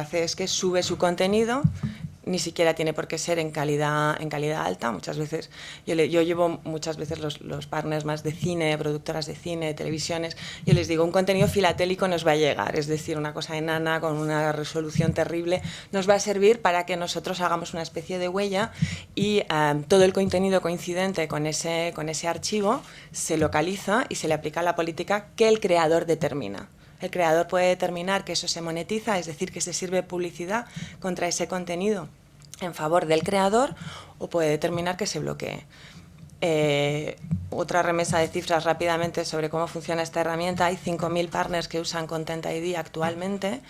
hace es que sube su contenido, ni siquiera tiene por qué ser en calidad alta. Muchas veces, yo llevo muchas veces los partners más de cine, productoras de cine, televisiones, yo les digo, un contenido filatélico nos va a llegar, es decir, una cosa enana con una resolución terrible, nos va a servir para que nosotros hagamos una especie de huella y todo el contenido coincidente con ese archivo se localiza y se le aplica la política que el creador determina. El creador puede determinar que eso se monetiza, es decir, que se sirve publicidad contra ese contenido en favor del creador, o puede determinar que se bloquee. Otra remesa de cifras rápidamente sobre cómo funciona esta herramienta. Hay 5.000 partners que usan Content ID actualmente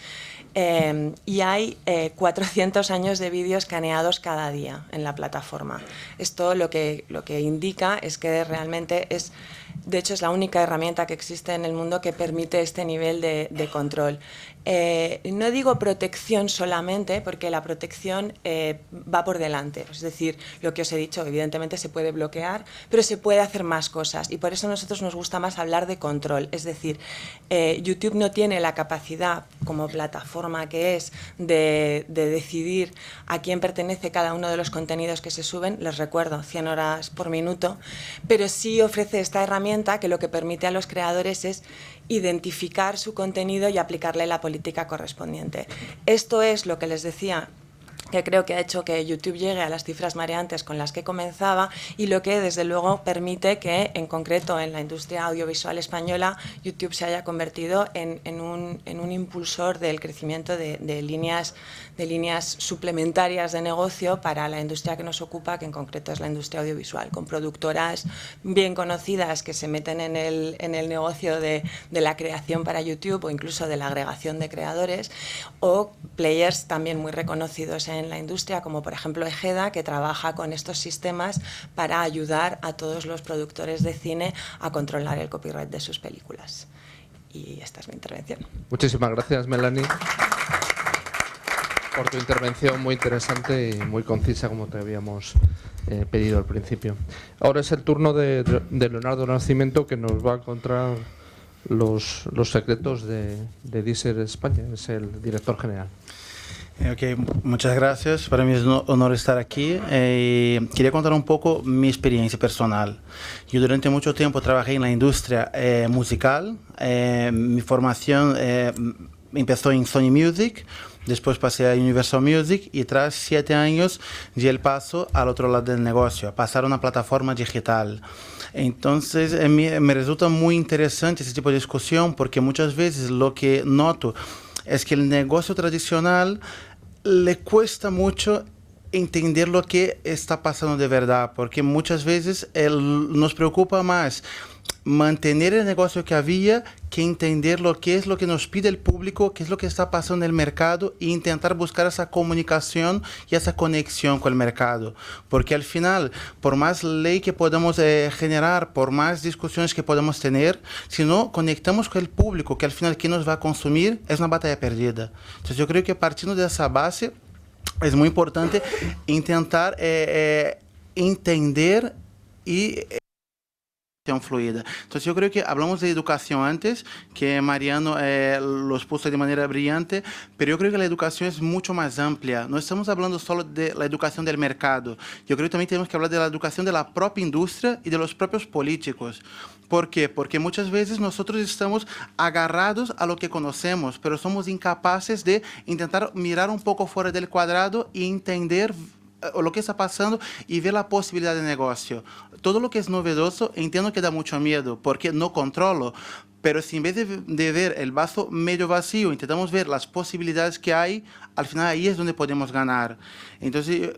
y hay 400 años de vídeos escaneados cada día en la plataforma. Esto lo que indica es que realmente es, de hecho, es la única herramienta que existe en el mundo que permite este nivel de control. No digo protección solamente, porque la protección va por delante. Es decir, lo que os he dicho, evidentemente se puede bloquear, pero se puede hacer más cosas. Y por eso a nosotros nos gusta más hablar de control. Es decir, YouTube no tiene la capacidad, como plataforma que es, de decidir a quién pertenece cada uno de los contenidos que se suben. Les recuerdo, 100 horas por minuto. Pero sí ofrece esta herramienta que lo que permite a los creadores es identificar su contenido y aplicarle la política correspondiente. Esto es lo que les decía, que creo que ha hecho que YouTube llegue a las cifras mareantes con las que comenzaba, y lo que desde luego permite que, en concreto en la industria audiovisual española, YouTube se haya convertido en un impulsor del crecimiento de líneas suplementarias de negocio para la industria que nos ocupa, que en concreto es la industria audiovisual, con productoras bien conocidas que se meten en el negocio de la creación para YouTube, o incluso de la agregación de creadores, o players también muy reconocidos en la industria, como por ejemplo Ejeda, que trabaja con estos sistemas para ayudar a todos los productores de cine a controlar el copyright de sus películas. Y esta es mi intervención. Muchísimas gracias, Melanie, por tu intervención muy interesante y muy concisa, como te habíamos pedido al principio. Ahora es el turno de Leonardo Nascimento, que nos va a contar los secretos de Deezer España. Es el director general. Okay, muchas gracias. Para mí es un honor estar aquí. Quería contar un poco mi experiencia personal. Yo durante mucho tiempo trabajé en la industria musical. Mi formación empezó en Sony Music, después pasé a Universal Music y tras 7 años di el paso al otro lado del negocio, a pasar a una plataforma digital. Entonces me resulta muy interesante este tipo de discusión, porque muchas veces lo que noto es que el negocio tradicional le cuesta mucho entender lo que está pasando de verdad, porque muchas veces nos preocupa más mantener el negocio que había que entender lo que es lo que nos pide el público, qué es lo que está pasando en el mercado, e intentar buscar esa comunicación y esa conexión con el mercado. Porque al final, por más ley que podamos generar, por más discusiones que podamos tener, si no conectamos con el público, que al final quien nos va a consumir, es una batalla perdida. Entonces yo creo que partiendo de esa base es muy importante intentar entender y fluida. Entonces yo creo que hablamos de educación antes, que Mariano lo expuso de manera brillante, pero yo creo que la educación es mucho más amplia. No estamos hablando solo de la educación del mercado. Yo creo que también tenemos que hablar de la educación de la propia industria y de los propios políticos. ¿Por qué? Porque muchas veces nosotros estamos agarrados a lo que conocemos, pero somos incapaces de intentar mirar un poco fuera del cuadrado y entender lo que está pasando y ver la posibilidad de negocio. Todo lo que es novedoso, entiendo que da mucho miedo, porque no controlo, pero si en vez de ver el vaso medio vacío, intentamos ver las posibilidades que hay, al final ahí es donde podemos ganar. Entonces,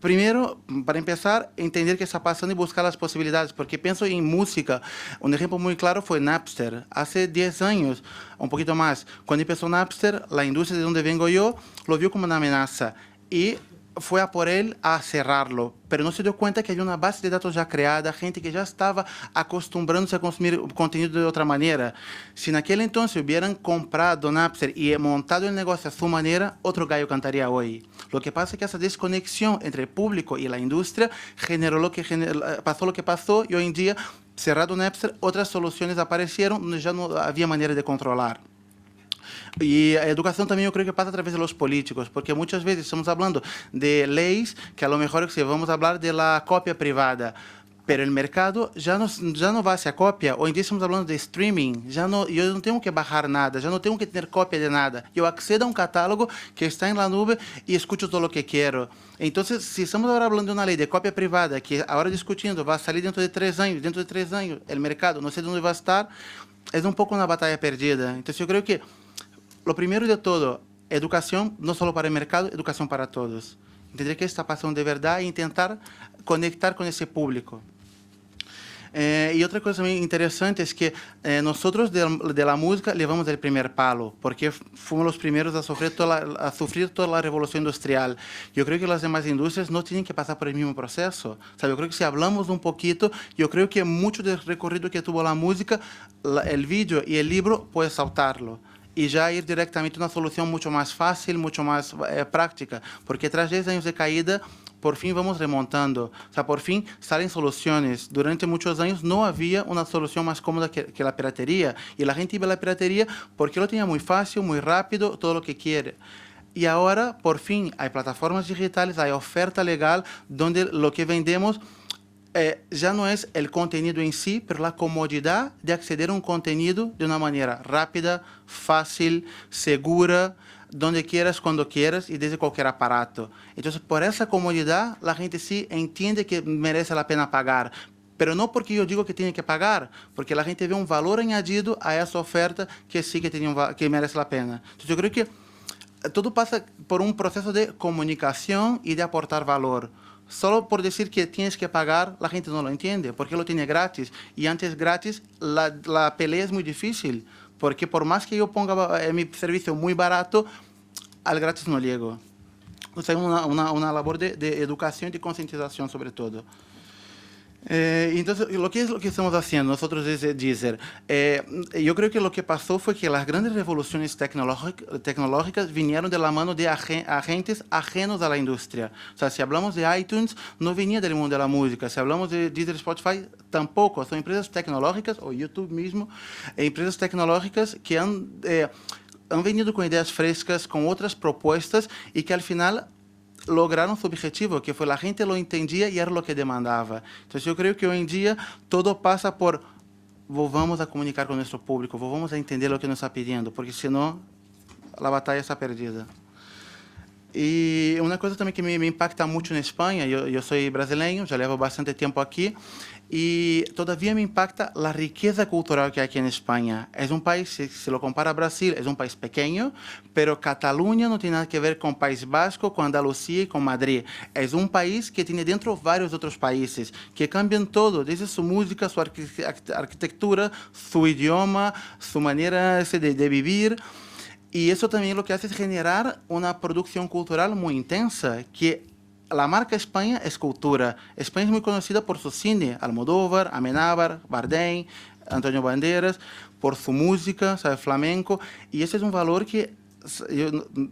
primero, para empezar, entender qué está pasando y buscar las posibilidades, porque pienso en música. Un ejemplo muy claro fue Napster. Hace 10 años, un poquito más, cuando empezó Napster, la industria de donde vengo yo lo vio como una amenaza y fue a por él a cerrarlo, pero no se dio cuenta que había una base de datos ya creada, gente que ya estaba acostumbrándose a consumir contenido de otra manera. Si en aquel entonces hubieran comprado Napster y montado el negocio a su manera, otro gallo cantaría hoy. Lo que pasa es que esa desconexión entre el público y la industria pasó lo que pasó, y hoy en día, cerrado Napster, otras soluciones aparecieron donde ya no había manera de controlar. Y educación también yo creo que pasa a través de los políticos, porque muchas veces estamos hablando de leyes que a lo mejor vamos a hablar de la copia privada, pero el mercado ya no va hacia copia. Hoy en día estamos hablando de streaming. Yo no tengo que bajar nada, ya no tengo que tener copia de nada. Yo accedo a un catálogo que está en la nube y escucho todo lo que quiero. Entonces, si estamos ahora hablando de una ley de copia privada, que ahora discutiendo va a salir dentro de 3 años, el mercado no sé dónde va a estar, es un poco una batalla perdida. Entonces, yo creo que lo primero de todo, educación no solo para el mercado, educación para todos. Entender qué está pasando de verdad e intentar conectar con ese público. Y otra cosa muy interesante es que nosotros de la música llevamos el primer palo, porque fuimos los primeros a sufrir toda la revolución industrial. Yo creo que las demás industrias no tienen que pasar por el mismo proceso. O sea, yo creo que si hablamos un poquito, yo creo que mucho del recorrido que tuvo la música, el vídeo y el libro puede saltarlo y ya ir directamente a una solución mucho más fácil, mucho más práctica, porque tras 10 años de caída, por fin vamos remontando. O sea, por fin salen soluciones. Durante muchos años no había una solución más cómoda que la piratería. Y la gente iba a la piratería porque lo tenía muy fácil, muy rápido, todo lo que quiere. Y ahora, por fin, hay plataformas digitales, hay oferta legal, donde lo que vendemos ya no es el contenido en sí, pero la comodidad de acceder a un contenido de una manera rápida, fácil, segura, donde quieras, cuando quieras y desde cualquier aparato. Entonces, por esa comodidad, la gente sí entiende que merece la pena pagar. Pero no porque yo digo que tiene que pagar, porque la gente ve un valor añadido a esa oferta que sí que merece la pena. Entonces, yo creo que todo pasa por un proceso de comunicación y de aportar valor. Solo por decir que tienes que pagar, la gente no lo entiende, porque lo tiene gratis. Y antes gratis, la pelea es muy difícil, porque por más que yo ponga mi servicio muy barato, al gratis no llego. O sea, una labor de educación y de concientización sobre todo. Entonces, ¿qué es lo que estamos haciendo nosotros desde Deezer? Yo creo que lo que pasó fue que las grandes revoluciones tecnológicas vinieron de la mano de agentes ajenos a la industria. O sea, si hablamos de iTunes, no venía del mundo de la música. Si hablamos de Deezer, Spotify, tampoco. Son empresas tecnológicas, o YouTube mismo, empresas tecnológicas que han venido con ideas frescas, con otras propuestas y que al final lograron su objetivo, que fue la gente lo entendía y era lo que demandaba. Entonces yo creo que hoy en día todo pasa por volvamos a comunicar con nuestro público, volvamos a entender lo que nos está pidiendo, porque si no, la batalla está perdida. Y una cosa también que me impacta mucho en España, yo soy brasileño, ya llevo bastante tiempo aquí, y todavía me impacta la riqueza cultural que hay aquí en España. Es un país, si se lo compara a Brasil, es un país pequeño, pero Cataluña no tiene nada que ver con País Vasco, con Andalucía y con Madrid. Es un país que tiene dentro varios otros países, que cambian todo, desde su música, su arquitectura, su idioma, su manera de vivir. Y eso también lo que hace es generar una producción cultural muy intensa, que la marca España es cultura. España es muy conocida por su cine, Almodóvar, Amenábar, Bardem, Antonio Banderas, por su música, ¿sabe? Flamenco, y ese es un valor que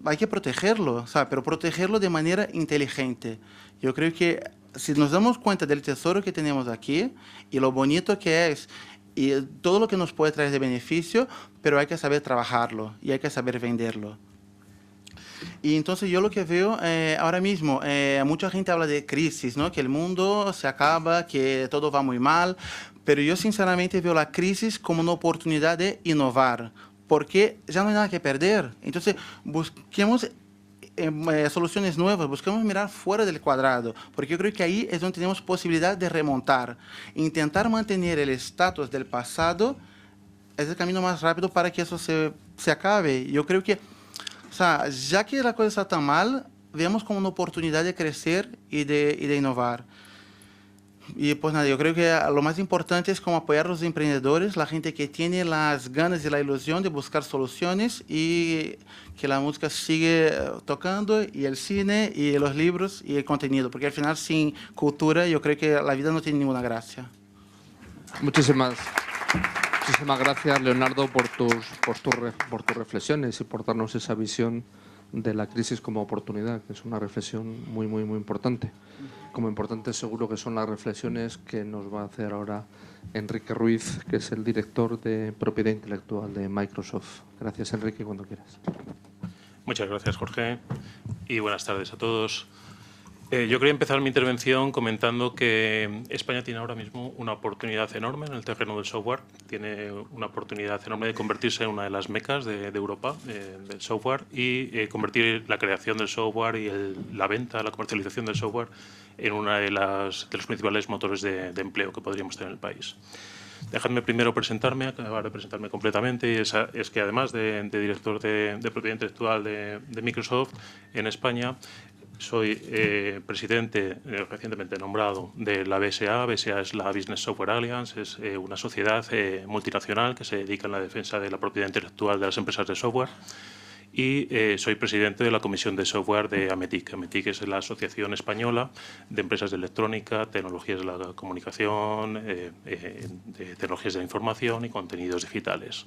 hay que protegerlo, ¿sabe? Pero protegerlo de manera inteligente. Yo creo que si nos damos cuenta del tesoro que tenemos aquí y lo bonito que es, y todo lo que nos puede traer de beneficio, pero hay que saber trabajarlo y hay que saber venderlo. Y entonces yo lo que veo ahora mismo, mucha gente habla de crisis, ¿no? Que el mundo se acaba, que todo va muy mal, pero yo sinceramente veo la crisis como una oportunidad de innovar, porque ya no hay nada que perder. Entonces busquemos soluciones nuevas, buscamos mirar fuera del cuadrado, porque yo creo que ahí es donde tenemos posibilidad de remontar. Intentar mantener el estatus del pasado es el camino más rápido para que eso se acabe. Yo creo que, o sea, ya que la cosa está tan mal, veamos como una oportunidad de crecer y de innovar. Y pues nada, yo creo que lo más importante es como apoyar a los emprendedores, la gente que tiene las ganas y la ilusión de buscar soluciones y que la música sigue tocando y el cine y los libros y el contenido, porque al final sin cultura yo creo que la vida no tiene ninguna gracia. Muchísimas gracias, Leonardo, por tus reflexiones y por darnos esa visión de la crisis como oportunidad, que es una reflexión muy importante. Como importante seguro que son las reflexiones que nos va a hacer ahora Enrique Ruiz, que es el director de propiedad intelectual de Microsoft. Gracias, Enrique, cuando quieras. Muchas gracias, Jorge, y buenas tardes a todos. Yo quería empezar mi intervención comentando que España tiene ahora mismo una oportunidad enorme en el terreno del software. Tiene una oportunidad enorme de convertirse en una de las mecas de Europa del software y convertir la creación del software y la venta, la comercialización del software en uno de los principales motores de empleo que podríamos tener en el país. Dejadme primero presentarme, acabar de presentarme completamente, y es que además de director de propiedad intelectual de Microsoft en España, soy presidente recientemente nombrado de la BSA. BSA es la Business Software Alliance, es una sociedad multinacional que se dedica a la defensa de la propiedad intelectual de las empresas de software. Y soy presidente de la Comisión de Software de AMETIC. AMETIC es la Asociación Española de Empresas de Electrónica, Tecnologías de la Comunicación, de Tecnologías de la Información y Contenidos Digitales.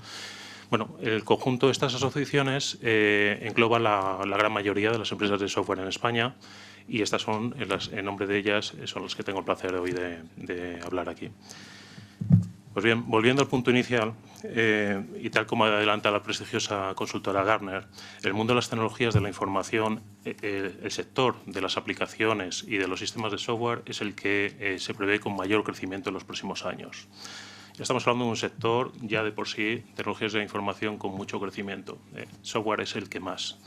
Bueno, el conjunto de estas asociaciones engloba la gran mayoría de las empresas de software en España, y estas son, en nombre de ellas, son las que tengo el placer hoy de hablar aquí. Pues bien, volviendo al punto inicial, y tal como adelanta la prestigiosa consultora Gartner, el mundo de las tecnologías de la información, el sector de las aplicaciones y de los sistemas de software es el que se prevé con mayor crecimiento en los próximos años. Ya estamos hablando de un sector ya de por sí, tecnologías de la información con mucho crecimiento. Software es el que más.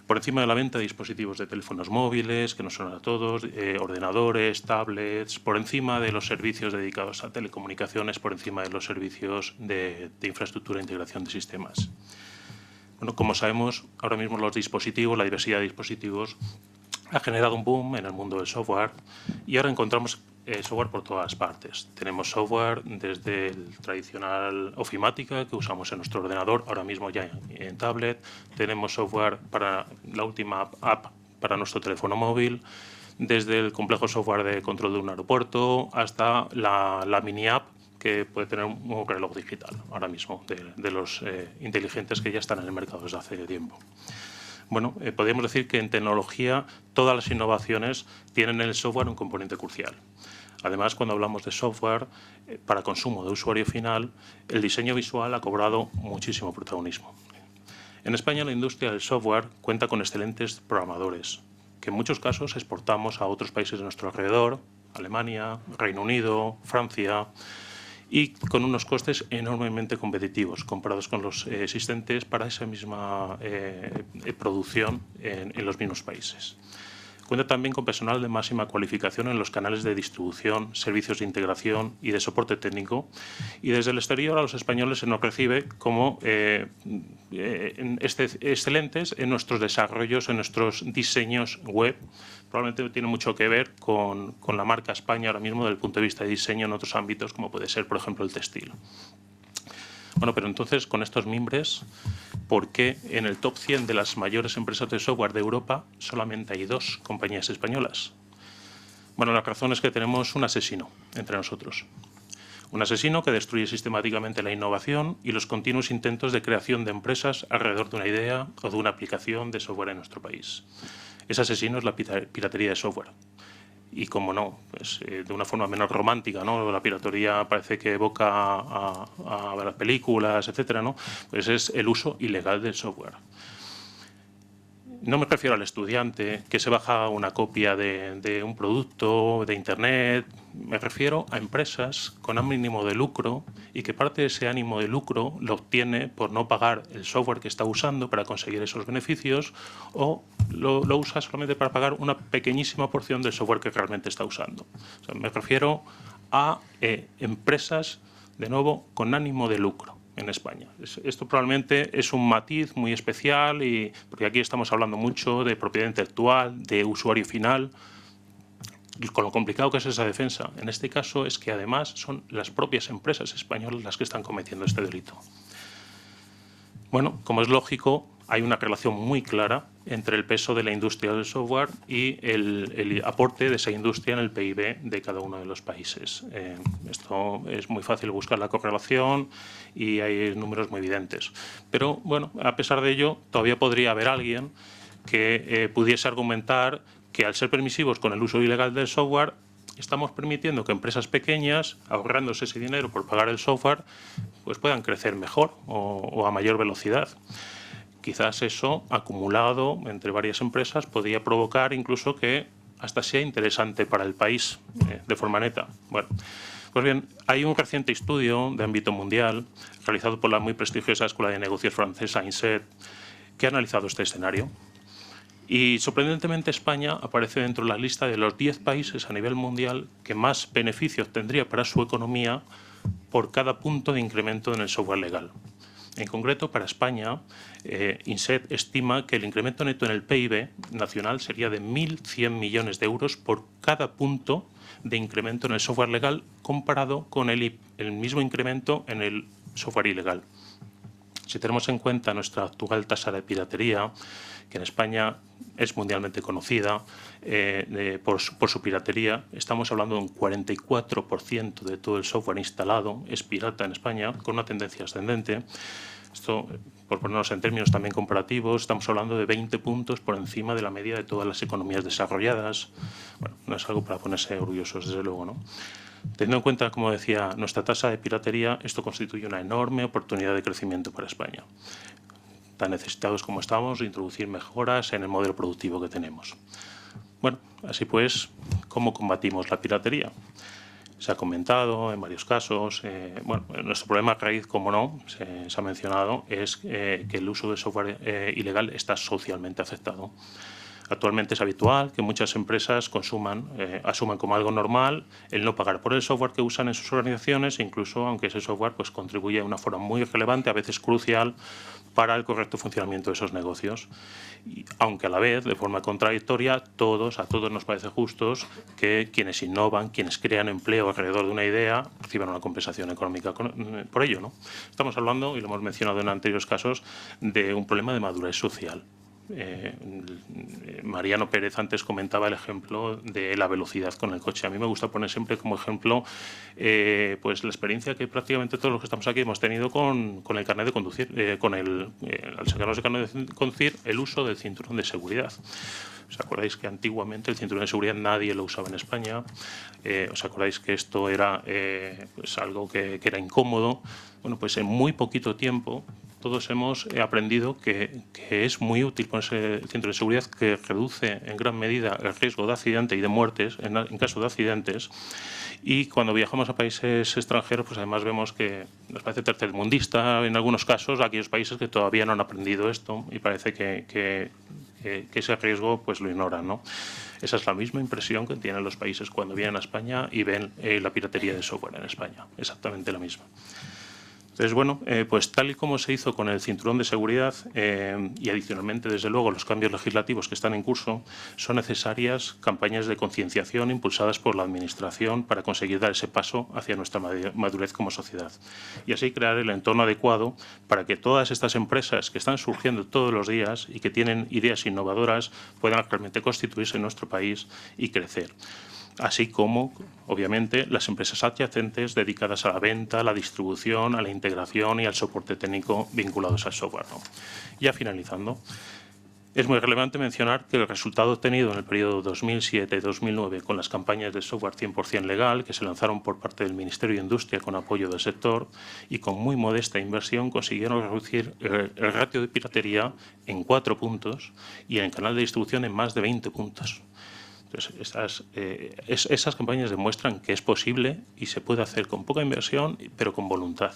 Por encima de la venta de dispositivos de teléfonos móviles, que nos suenan a todos, ordenadores, tablets, por encima de los servicios dedicados a telecomunicaciones, por encima de los servicios de infraestructura e integración de sistemas. Bueno, como sabemos, ahora mismo los dispositivos, la diversidad de dispositivos, ha generado un boom en el mundo del software, y ahora encontramos software por todas partes. Tenemos software desde el tradicional ofimática que usamos en nuestro ordenador, ahora mismo ya en tablet. Tenemos software para la última app para nuestro teléfono móvil, desde el complejo software de control de un aeropuerto hasta la mini app que puede tener un reloj digital ahora mismo, de los inteligentes que ya están en el mercado desde hace tiempo. Bueno, podríamos decir que en tecnología todas las innovaciones tienen en el software un componente crucial. Además, cuando hablamos de software para consumo de usuario final, el diseño visual ha cobrado muchísimo protagonismo. En España, la industria del software cuenta con excelentes programadores, que en muchos casos exportamos a otros países de nuestro alrededor, Alemania, Reino Unido, Francia, y con unos costes enormemente competitivos comparados con los existentes para esa misma producción en los mismos países. Cuenta también con personal de máxima cualificación en los canales de distribución, servicios de integración y de soporte técnico, y desde el exterior a los españoles se nos recibe como excelentes en nuestros desarrollos, en nuestros diseños web. Probablemente tiene mucho que ver con la marca España ahora mismo desde el punto de vista de diseño en otros ámbitos, como puede ser, por ejemplo, el textil. Bueno, pero entonces, con estos mimbres, ¿por qué en el top 100 de las mayores empresas de software de Europa solamente hay 2 compañías españolas? Bueno, la razón es que tenemos un asesino entre nosotros. Un asesino que destruye sistemáticamente la innovación y los continuos intentos de creación de empresas alrededor de una idea o de una aplicación de software en nuestro país. Ese asesino es la piratería de software. Y, como no, pues, de una forma menos romántica, ¿no? La piratería parece que evoca a las películas, etcétera, ¿no? Pues es el uso ilegal del software. No me refiero al estudiante que se baja una copia de un producto de Internet. Me refiero a empresas con ánimo de lucro y que parte de ese ánimo de lucro lo obtiene por no pagar el software que está usando para conseguir esos beneficios, o lo usa solamente para pagar una pequeñísima porción del software que realmente está usando. O sea, me refiero a empresas, de nuevo, con ánimo de lucro en España. Esto probablemente es un matiz muy especial, porque aquí estamos hablando mucho de propiedad intelectual, de usuario final, y con lo complicado que es esa defensa. En este caso es que además son las propias empresas españolas las que están cometiendo este delito. Bueno, como es lógico, hay una relación muy clara entre el peso de la industria del software y el aporte de esa industria en el PIB de cada uno de los países. Esto es muy fácil buscar la correlación y hay números muy evidentes. Pero, bueno, a pesar de ello, todavía podría haber alguien que pudiese argumentar que al ser permisivos con el uso ilegal del software, estamos permitiendo que empresas pequeñas, ahorrándose ese dinero por pagar el software, pues puedan crecer mejor o a mayor velocidad. Quizás eso, acumulado entre varias empresas, podría provocar incluso que hasta sea interesante para el país de forma neta. Bueno, pues bien, hay un reciente estudio de ámbito mundial realizado por la muy prestigiosa Escuela de Negocios francesa INSEAD que ha analizado este escenario. Y sorprendentemente España aparece dentro de la lista de los 10 países a nivel mundial que más beneficios tendría para su economía por cada punto de incremento en el software legal. En concreto, para España, INSEAD estima que el incremento neto en el PIB nacional sería de 1.100 millones de euros por cada punto de incremento en el software legal comparado con el mismo incremento en el software ilegal. Si tenemos en cuenta nuestra actual tasa de piratería, que en España es mundialmente conocida por su piratería, estamos hablando de un 44% de todo el software instalado es pirata en España, con una tendencia ascendente. Esto, por ponernos en términos también comparativos, estamos hablando de 20 puntos por encima de la media de todas las economías desarrolladas. Bueno, no es algo para ponerse orgullosos, desde luego, ¿no? Teniendo en cuenta, como decía, nuestra tasa de piratería, esto constituye una enorme oportunidad de crecimiento para España. Tan necesitados como estamos de introducir mejoras en el modelo productivo que tenemos. Bueno, así pues, ¿cómo combatimos la piratería? Se ha comentado en varios casos. Bueno, nuestro problema raíz, como no, se ha mencionado, es que el uso de software ilegal está socialmente aceptado. Actualmente es habitual que muchas empresas asuman como algo normal el no pagar por el software que usan en sus organizaciones, incluso aunque ese software pues, contribuye de una forma muy relevante, a veces crucial, para el correcto funcionamiento de esos negocios. Y, aunque a la vez, de forma contradictoria, a todos nos parece justo que quienes innovan, quienes crean empleo alrededor de una idea, reciban una compensación económica por ello, ¿no? Estamos hablando, y lo hemos mencionado en anteriores casos, de un problema de madurez social. Mariano Pérez antes comentaba el ejemplo de la velocidad con el coche. A mí me gusta poner siempre como ejemplo pues la experiencia que prácticamente todos los que estamos aquí hemos tenido con el carnet de conducir, al sacarnos el carnet de conducir, el uso del cinturón de seguridad. ¿Os acordáis que antiguamente el cinturón de seguridad nadie lo usaba en España? ¿Os acordáis que esto era pues algo que era incómodo? Bueno, pues en muy poquito tiempo todos hemos aprendido que es muy útil ponerse el cinturón de seguridad, que reduce en gran medida el riesgo de accidente y de muertes en caso de accidentes. Y cuando viajamos a países extranjeros, pues además vemos que nos parece tercermundista en algunos casos, aquellos países que todavía no han aprendido esto y parece que ese riesgo pues lo ignoran, ¿no? Esa es la misma impresión que tienen los países cuando vienen a España y ven la piratería de software en España, exactamente la misma. Entonces, bueno, pues tal y como se hizo con el cinturón de seguridad y adicionalmente, desde luego, los cambios legislativos que están en curso, son necesarias campañas de concienciación impulsadas por la Administración para conseguir dar ese paso hacia nuestra madurez como sociedad. Y así crear el entorno adecuado para que todas estas empresas que están surgiendo todos los días y que tienen ideas innovadoras puedan realmente constituirse en nuestro país y crecer. Así como, obviamente, las empresas adyacentes dedicadas a la venta, a la distribución, a la integración y al soporte técnico vinculados al software, ¿no? Ya finalizando, es muy relevante mencionar que el resultado obtenido en el periodo 2007-2009 con las campañas de software 100% legal que se lanzaron por parte del Ministerio de Industria con apoyo del sector y con muy modesta inversión consiguieron reducir el ratio de piratería en 4 puntos y en el canal de distribución en más de 20 puntos. Entonces, esas campañas demuestran que es posible y se puede hacer con poca inversión, pero con voluntad.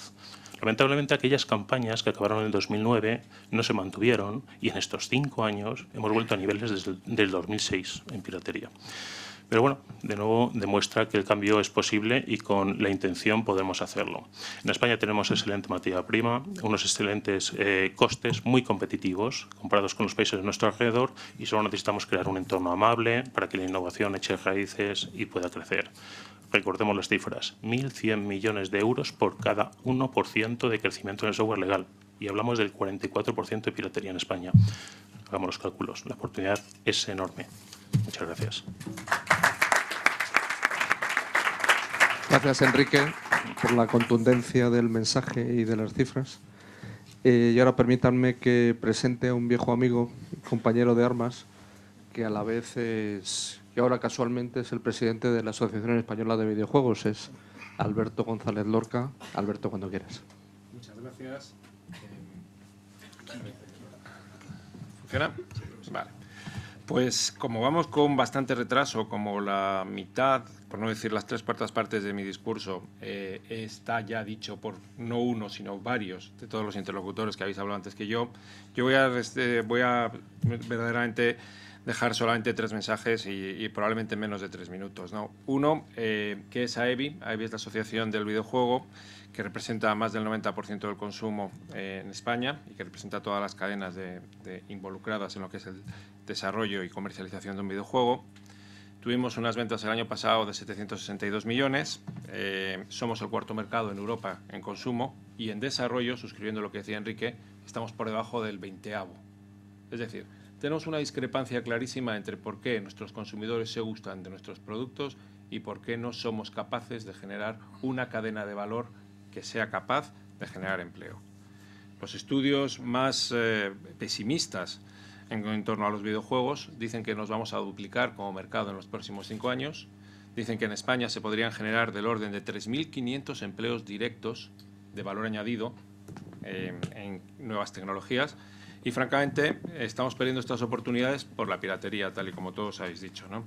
Lamentablemente, aquellas campañas que acabaron en el 2009 no se mantuvieron y en estos 5 años hemos vuelto a niveles desde el 2006 en piratería. Pero bueno, de nuevo demuestra que el cambio es posible y con la intención podemos hacerlo. En España tenemos excelente materia prima, unos excelentes costes muy competitivos comparados con los países de nuestro alrededor y solo necesitamos crear un entorno amable para que la innovación eche raíces y pueda crecer. Recordemos las cifras, 1.100 millones de euros por cada 1% de crecimiento en el software legal. y hablamos del 44% de piratería en España. Hagamos los cálculos, la oportunidad es enorme. Muchas gracias. Gracias, Enrique, por la contundencia del mensaje y de las cifras. Y ahora permítanme que presente a un viejo amigo, compañero de armas, que a la vez es, y ahora casualmente es el presidente de la Asociación Española de Videojuegos, es Alberto González Lorca. Alberto, cuando quieras. Muchas gracias. ¿Funciona? Vale. Pues como vamos con bastante retraso, como la mitad, por no decir las 3/4 partes de mi discurso, está ya dicho por no uno, sino varios de todos los interlocutores que habéis hablado antes que yo voy a verdaderamente dejar solamente 3 mensajes y probablemente menos de 3 minutos, ¿no? Uno, que es AEBI. AEBI es la Asociación del Videojuego, que representa más del 90% del consumo en España y que representa todas las cadenas involucradas en lo que es el desarrollo y comercialización de un videojuego. Tuvimos unas ventas el año pasado de 762 millones. Somos el 4º mercado en Europa en consumo, y en desarrollo, suscribiendo lo que decía Enrique, estamos por debajo del 20º. Es decir, tenemos una discrepancia clarísima entre por qué nuestros consumidores se gustan de nuestros productos y por qué no somos capaces de generar una cadena de valor que sea capaz de generar empleo. Los estudios más pesimistas en torno a los videojuegos dicen que nos vamos a duplicar como mercado en los próximos 5 años. Dicen que en España se podrían generar del orden de 3.500 empleos directos de valor añadido en nuevas tecnologías. Y francamente estamos perdiendo estas oportunidades por la piratería, tal y como todos habéis dicho, ¿no?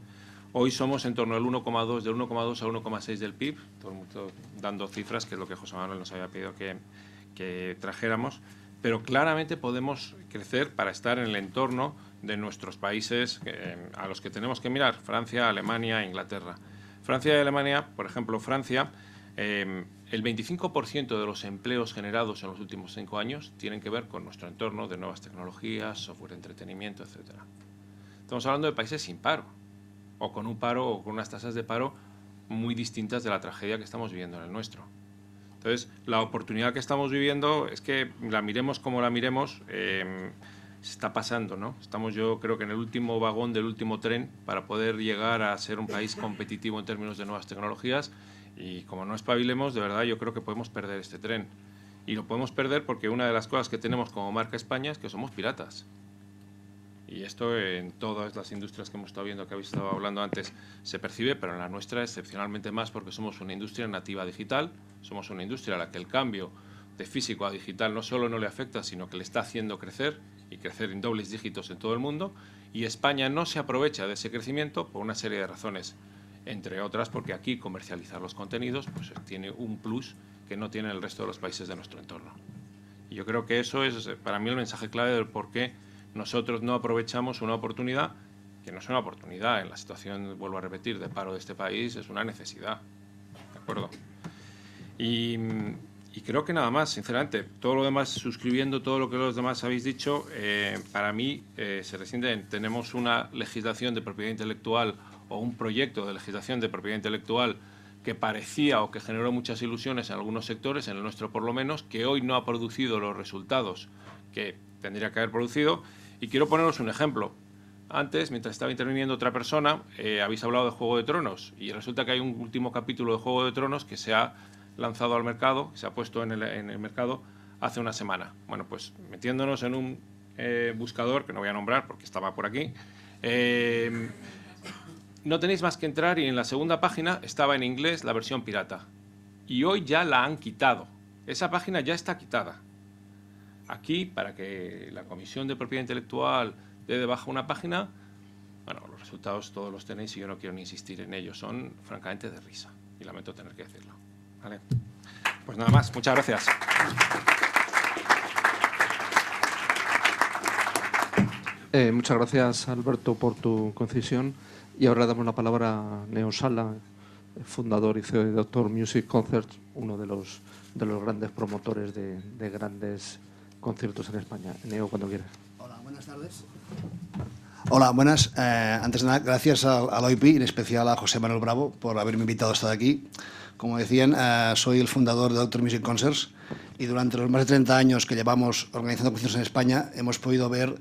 Hoy somos en torno al 1,2, del 1,2 a 1,6 del PIB, todo el mundo dando cifras, que es lo que José Manuel nos había pedido que trajéramos, pero claramente podemos crecer para estar en el entorno de nuestros países a los que tenemos que mirar: Francia, Alemania, Inglaterra. Francia y Alemania, por ejemplo, Francia, el 25% de los empleos generados en los últimos 5 años tienen que ver con nuestro entorno de nuevas tecnologías, software de entretenimiento, etc. Estamos hablando de países sin paro, o con un paro o con unas tasas de paro muy distintas de la tragedia que estamos viviendo en el nuestro. Entonces, la oportunidad que estamos viviendo es que la miremos como la miremos, se está pasando, ¿no? Estamos, yo creo que en el último vagón del último tren para poder llegar a ser un país competitivo en términos de nuevas tecnologías, y como no espabilemos, de verdad yo creo que podemos perder este tren. Y lo podemos perder porque una de las cosas que tenemos como marca España es que somos piratas. Y esto en todas las industrias que hemos estado viendo, que habéis estado hablando antes, se percibe, pero en la nuestra excepcionalmente más, porque somos una industria nativa digital, somos una industria a la que el cambio de físico a digital no solo no le afecta, sino que le está haciendo crecer, y crecer en dobles dígitos en todo el mundo, y España no se aprovecha de ese crecimiento por una serie de razones, entre otras porque aquí comercializar los contenidos pues tiene un plus que no tiene el resto de los países de nuestro entorno. Y yo creo que eso es para mí el mensaje clave del por qué nosotros no aprovechamos una oportunidad, que no es una oportunidad en la situación, vuelvo a repetir, de paro de este país, es una necesidad. ¿De acuerdo? Y creo que nada más, sinceramente, todo lo demás, suscribiendo todo lo que los demás habéis dicho, para mí se resiente en, tenemos una legislación de propiedad intelectual o un proyecto de legislación de propiedad intelectual que parecía o que generó muchas ilusiones en algunos sectores, en el nuestro por lo menos, que hoy no ha producido los resultados que tendría que haber producido. Y quiero poneros un ejemplo. Antes, mientras estaba interviniendo otra persona, habéis hablado de Juego de Tronos, y resulta que hay un último capítulo de Juego de Tronos que se ha lanzado al mercado, que se ha puesto en el mercado hace una semana. Bueno, pues metiéndonos en un buscador, que no voy a nombrar porque estaba por aquí, no tenéis más que entrar y en la segunda página estaba en inglés la versión pirata. Y hoy ya la han quitado. Esa página ya está quitada. Aquí, para que la Comisión de Propiedad Intelectual dé de baja una página, bueno, los resultados todos los tenéis y yo no quiero ni insistir en ellos. Son francamente de risa. Y lamento tener que decirlo. ¿Vale? Pues nada más. Muchas gracias. Muchas gracias, Alberto, por tu concisión. Y ahora damos la palabra a Neo Sala, fundador y CEO de Doctor Music Concerts, uno de los grandes promotores de grandes conciertos en España. Neo, cuando quieras. Hola, buenas tardes. Hola, buenas. Antes de nada, gracias al OIP y en especial a José Manuel Bravo por haberme invitado a estar aquí. Como decían, soy el fundador de Doctor Music Concerts y durante los más de 30 años que llevamos organizando conciertos en España hemos podido ver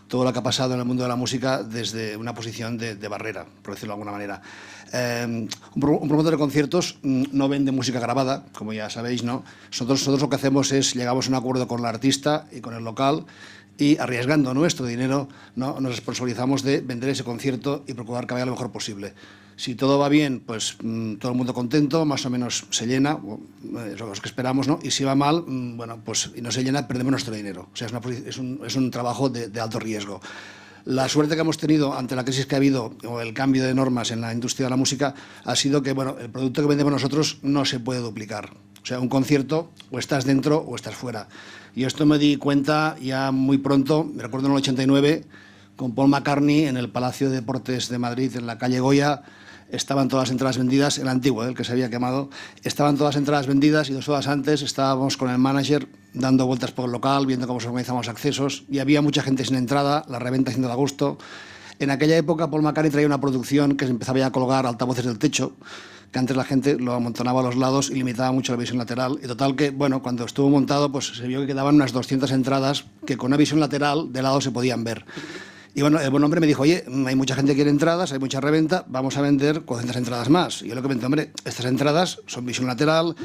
todo lo que ha pasado en el mundo de la música desde una posición de barrera, por decirlo de alguna manera. Un promotor de conciertos no vende música grabada, como ya sabéis, ¿no? Nosotros lo que hacemos es llegamos a un acuerdo con el artista y con el local y arriesgando nuestro dinero, ¿no? Nos responsabilizamos de vender ese concierto y procurar que vaya lo mejor posible. Si todo va bien, pues todo el mundo contento, más o menos se llena, es lo que esperamos, ¿no? Y si va mal, bueno, pues y no se llena, perdemos nuestro dinero. O sea, es un trabajo de alto riesgo. La suerte que hemos tenido ante la crisis que ha habido o el cambio de normas en la industria de la música ha sido que, bueno, el producto que vendemos nosotros no se puede duplicar. O sea, un concierto o estás dentro o estás fuera. Y esto me di cuenta ya muy pronto, me recuerdo en el 89, con Paul McCartney en el Palacio de Deportes de Madrid, en la calle Goya. Estaban todas las entradas vendidas, el antiguo, el que se había quemado, estaban todas las entradas vendidas y 2 horas antes estábamos con el manager dando vueltas por el local, viendo cómo se organizaban los accesos y había mucha gente sin entrada, la reventa haciendo de agosto. En aquella época Paul McCartney traía una producción que se empezaba ya a colgar altavoces del techo, que antes la gente lo amontonaba a los lados y limitaba mucho la visión lateral. Y total que, bueno, cuando estuvo montado, pues se vio que quedaban unas 200 entradas que con una visión lateral de lado se podían ver. Y bueno, el buen hombre me dijo, oye, hay mucha gente que quiere entradas, hay mucha reventa, vamos a vender 400 entradas más. Y yo le comenté, hombre, estas entradas son visión lateral,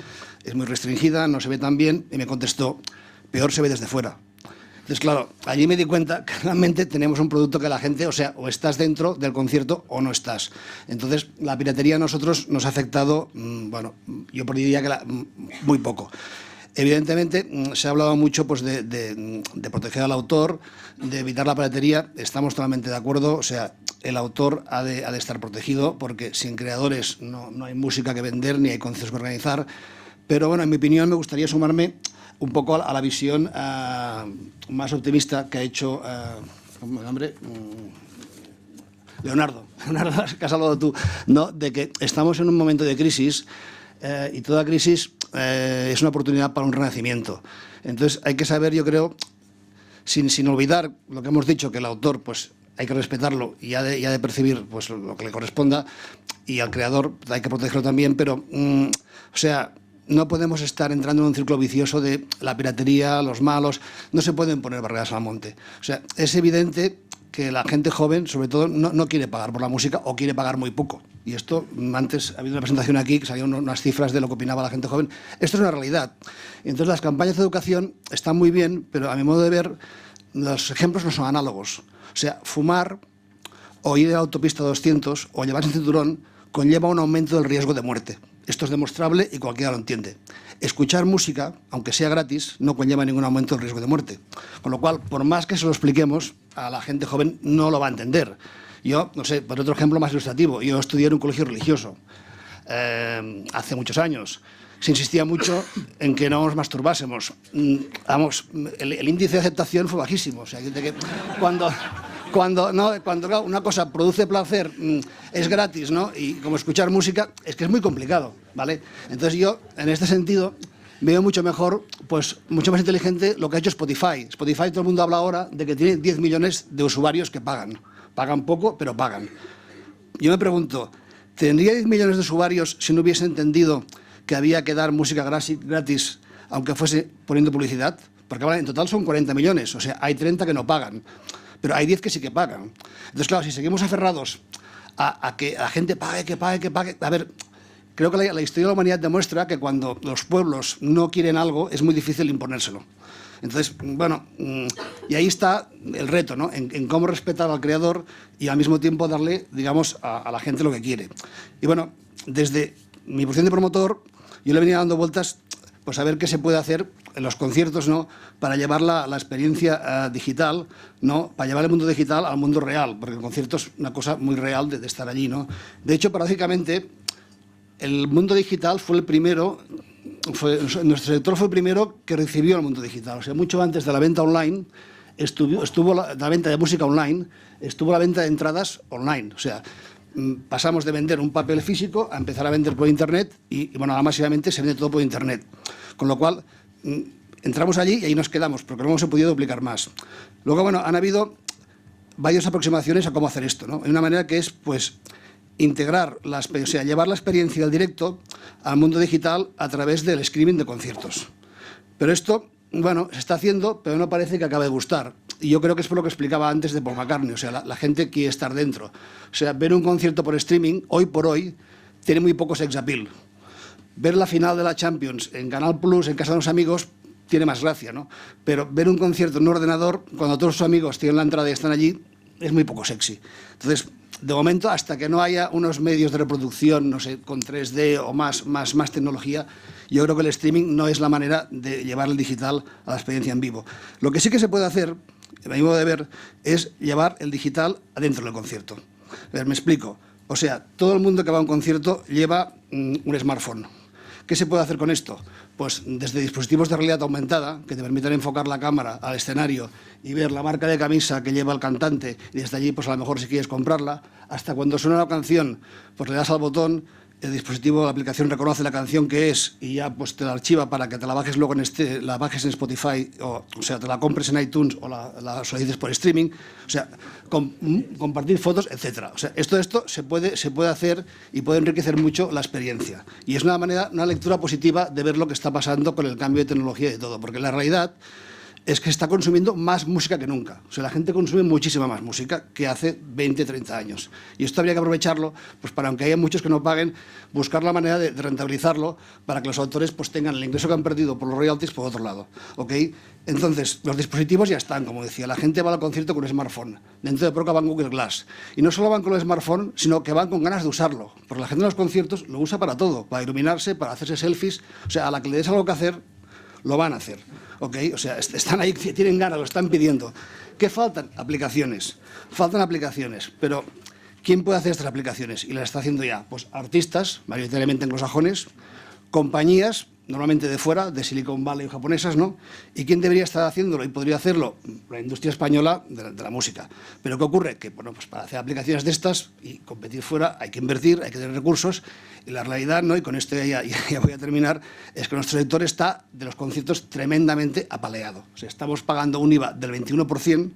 es muy restringida, no se ve tan bien. Y me contestó, peor se ve desde fuera. Entonces, claro, allí me di cuenta que realmente tenemos un producto que la gente, o sea, o estás dentro del concierto o no estás. Entonces, la piratería a nosotros nos ha afectado, bueno, yo diría que muy poco. Evidentemente, se ha hablado mucho pues, de proteger al autor, de evitar la piratería. Estamos totalmente de acuerdo. O sea, el autor ha de estar protegido porque sin creadores no hay música que vender ni hay conciertos que organizar. Pero bueno, en mi opinión me gustaría sumarme un poco a la visión más optimista que ha hecho, ¿cómo es el nombre? Leonardo, que has hablado tú, ¿no? De que estamos en un momento de crisis y toda crisis es una oportunidad para un renacimiento. Entonces hay que saber, yo creo, sin olvidar lo que hemos dicho, que el autor pues hay que respetarlo y ha de percibir pues lo que le corresponda, y al creador hay que protegerlo también, pero o sea, no podemos estar entrando en un círculo vicioso de la piratería, los malos, no se pueden poner barreras al monte. O sea, es evidente que la gente joven, sobre todo, no quiere pagar por la música o quiere pagar muy poco. Y esto, antes ha habido una presentación aquí que salían unas cifras de lo que opinaba la gente joven. Esto es una realidad. Entonces, las campañas de educación están muy bien, pero a mi modo de ver, los ejemplos no son análogos. O sea, fumar o ir a la autopista 200 o llevarse el cinturón conlleva un aumento del riesgo de muerte. Esto es demostrable y cualquiera lo entiende. Escuchar música, aunque sea gratis, no conlleva ningún aumento del riesgo de muerte. Con lo cual, por más que se lo expliquemos, a la gente joven no lo va a entender. Yo, no sé, por otro ejemplo más ilustrativo, yo estudié en un colegio religioso hace muchos años. Se insistía mucho en que no nos masturbásemos. Vamos, el índice de aceptación fue bajísimo. O sea, que cuando claro, una cosa produce placer, es gratis, ¿no? Y como escuchar música, es que es muy complicado, ¿vale? Entonces yo, en este sentido, veo mucho mejor, pues mucho más inteligente lo que ha hecho Spotify. Spotify, todo el mundo habla ahora de que tiene 10 millones de usuarios que pagan. Pagan poco, pero pagan. Yo me pregunto, ¿tendría 10 millones de usuarios si no hubiese entendido que había que dar música gratis, aunque fuese poniendo publicidad? Porque ahora en total son 40 millones, o sea, hay 30 que no pagan. Pero hay 10 que sí que pagan. Entonces, claro, si seguimos aferrados a que la gente pague, a ver, creo que la historia de la humanidad demuestra que cuando los pueblos no quieren algo, es muy difícil imponérselo. Entonces, bueno, y ahí está el reto, ¿no? En cómo respetar al creador y al mismo tiempo darle, digamos, a la gente lo que quiere. Y bueno, desde mi posición de promotor, yo le venía dando vueltas pues a ver qué se puede hacer en los conciertos, ¿no? Para llevar la experiencia digital, ¿no? Para llevar el mundo digital al mundo real, porque el concierto es una cosa muy real de estar allí, ¿no? De hecho, paradójicamente, el mundo digital fue el primero, nuestro sector fue el primero que recibió el mundo digital. O sea, mucho antes de la venta online, estuvo la venta de música online, estuvo la venta de entradas online. O sea, pasamos de vender un papel físico a empezar a vender por Internet y bueno, ahora masivamente se vende todo por Internet. Con lo cual, entramos allí y ahí nos quedamos, porque no hemos podido duplicar más. Luego, bueno, han habido varias aproximaciones a cómo hacer esto, ¿no? Hay una manera que es, pues, integrar, o sea, llevar la experiencia del directo al mundo digital a través del streaming de conciertos. Pero esto, bueno, se está haciendo, pero no parece que acabe de gustar. Y yo creo que es por lo que explicaba antes de Paul McCartney, o sea, la gente quiere estar dentro. O sea, ver un concierto por streaming, hoy por hoy, tiene muy poco sex appeal. Ver la final de la Champions en Canal Plus, en casa de unos amigos, tiene más gracia, ¿no? Pero ver un concierto en un ordenador, cuando todos sus amigos tienen la entrada y están allí, es muy poco sexy. Entonces, de momento, hasta que no haya unos medios de reproducción, no sé, con 3D o más tecnología, yo creo que el streaming no es la manera de llevar el digital a la experiencia en vivo. Lo que sí que se puede hacer, a mi modo de ver, es llevar el digital adentro del concierto. A ver, me explico. O sea, todo el mundo que va a un concierto lleva un smartphone. ¿Qué se puede hacer con esto? Pues desde dispositivos de realidad aumentada, que te permiten enfocar la cámara al escenario y ver la marca de camisa que lleva el cantante, y desde allí, pues a lo mejor si quieres comprarla, hasta cuando suena la canción, pues le das al botón, el dispositivo, la aplicación reconoce la canción que es y ya pues te la archiva para que te la bajes luego la bajes en Spotify, o sea, te la compres en iTunes o la solicites por streaming, o sea, compartir fotos, etcétera. O sea, esto se puede hacer y puede enriquecer mucho la experiencia. Y es una lectura positiva de ver lo que está pasando con el cambio de tecnología y de todo, porque la realidad es que está consumiendo más música que nunca. O sea, la gente consume muchísima más música que hace 20, 30 años. Y esto habría que aprovecharlo, pues para, aunque haya muchos que no paguen, buscar la manera de rentabilizarlo para que los autores pues tengan el ingreso que han perdido por los royalties por otro lado. ¿Ok? Entonces, los dispositivos ya están, como decía. La gente va al concierto con un smartphone. Dentro de poco van Google Glass. Y no solo van con el smartphone, sino que van con ganas de usarlo. Porque la gente en los conciertos lo usa para todo. Para iluminarse, para hacerse selfies. O sea, a la que le des algo que hacer, lo van a hacer. ¿Ok? O sea, están ahí, tienen ganas, lo están pidiendo. ¿Qué faltan? Aplicaciones. Faltan aplicaciones, pero ¿quién puede hacer estas aplicaciones? Y las está haciendo ya. Pues artistas, mayoritariamente anglosajones, compañías, normalmente de fuera, de Silicon Valley o japonesas, ¿no? ¿Y quién debería estar haciéndolo y podría hacerlo? La industria española de la música. ¿Pero qué ocurre? Que, bueno, pues para hacer aplicaciones de estas y competir fuera hay que invertir, hay que tener recursos, y la realidad, ¿no? Y con esto ya voy a terminar, es que nuestro sector está de los conciertos tremendamente apaleado. O sea, estamos pagando un IVA del 21%,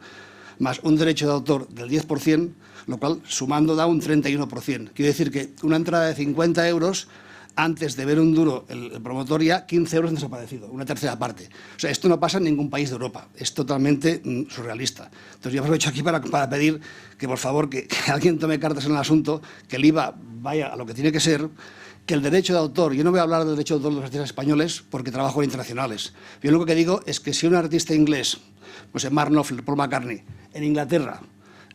más un derecho de autor del 10%, lo cual sumando da un 31%. Quiere decir que una entrada de 50 euros, antes de ver un duro el promotor ya 15 euros han desaparecido, una tercera parte. O sea, esto no pasa en ningún país de Europa, es totalmente surrealista. Entonces yo aprovecho aquí para pedir que por favor que alguien tome cartas en el asunto, que el IVA vaya a lo que tiene que ser, que el derecho de autor, yo no voy a hablar del derecho de autor de los artistas españoles porque trabajo en internacionales. Yo lo que digo es que si un artista inglés, pues Mark Knopfler, Paul McCartney, en Inglaterra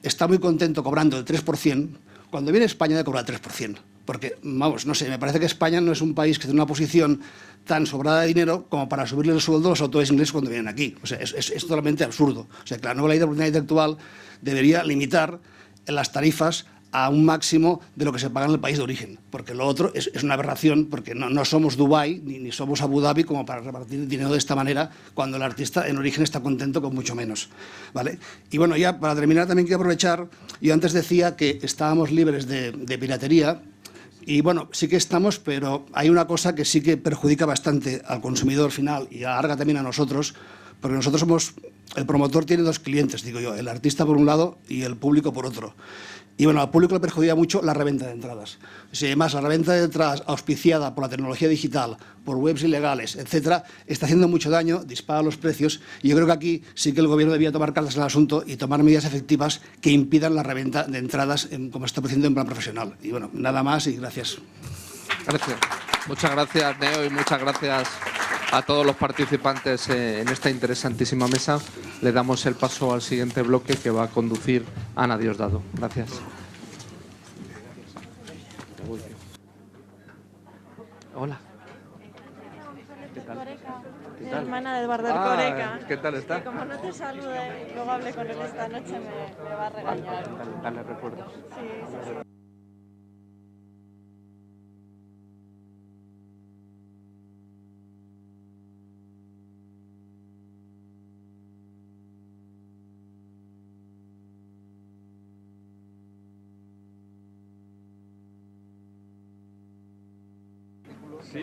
está muy contento cobrando el 3%, cuando viene a España debe cobrar el 3%. Porque, vamos, no sé, me parece que España no es un país que tiene una posición tan sobrada de dinero como para subirle el sueldo a los autores ingleses cuando vienen aquí. O sea, es totalmente absurdo. O sea, que la nueva ley de propiedad intelectual debería limitar las tarifas a un máximo de lo que se paga en el país de origen, porque lo otro es una aberración, porque no somos Dubái ni somos Abu Dhabi como para repartir dinero de esta manera cuando el artista en origen está contento con mucho menos, ¿vale? Y bueno, ya para terminar también quiero aprovechar, yo antes decía que estábamos libres de piratería, y bueno, sí que estamos, pero hay una cosa que sí que perjudica bastante al consumidor final y alarga también a nosotros, porque nosotros somos, el promotor tiene dos clientes, digo yo, el artista por un lado y el público por otro. Y bueno, al público le perjudica mucho la reventa de entradas. Si además la reventa de entradas auspiciada por la tecnología digital, por webs ilegales, etcétera, está haciendo mucho daño, dispara los precios, y yo creo que aquí sí que el gobierno debía tomar cartas en el asunto y tomar medidas efectivas que impidan la reventa de entradas como está haciendo en plan profesional. Y bueno, nada más y gracias. Gracias. Muchas gracias, Neo, y muchas gracias a todos los participantes en esta interesantísima mesa. Le damos el paso al siguiente bloque que va a conducir Ana Diosdado. Gracias. Hola. ¿Qué tal? Mi hermana de Eduardo Ercoreca. ¿Qué tal está? Que como no te salude, luego hablé con él esta noche, me va a regañar. Dale recuerdos. Sí. Sí.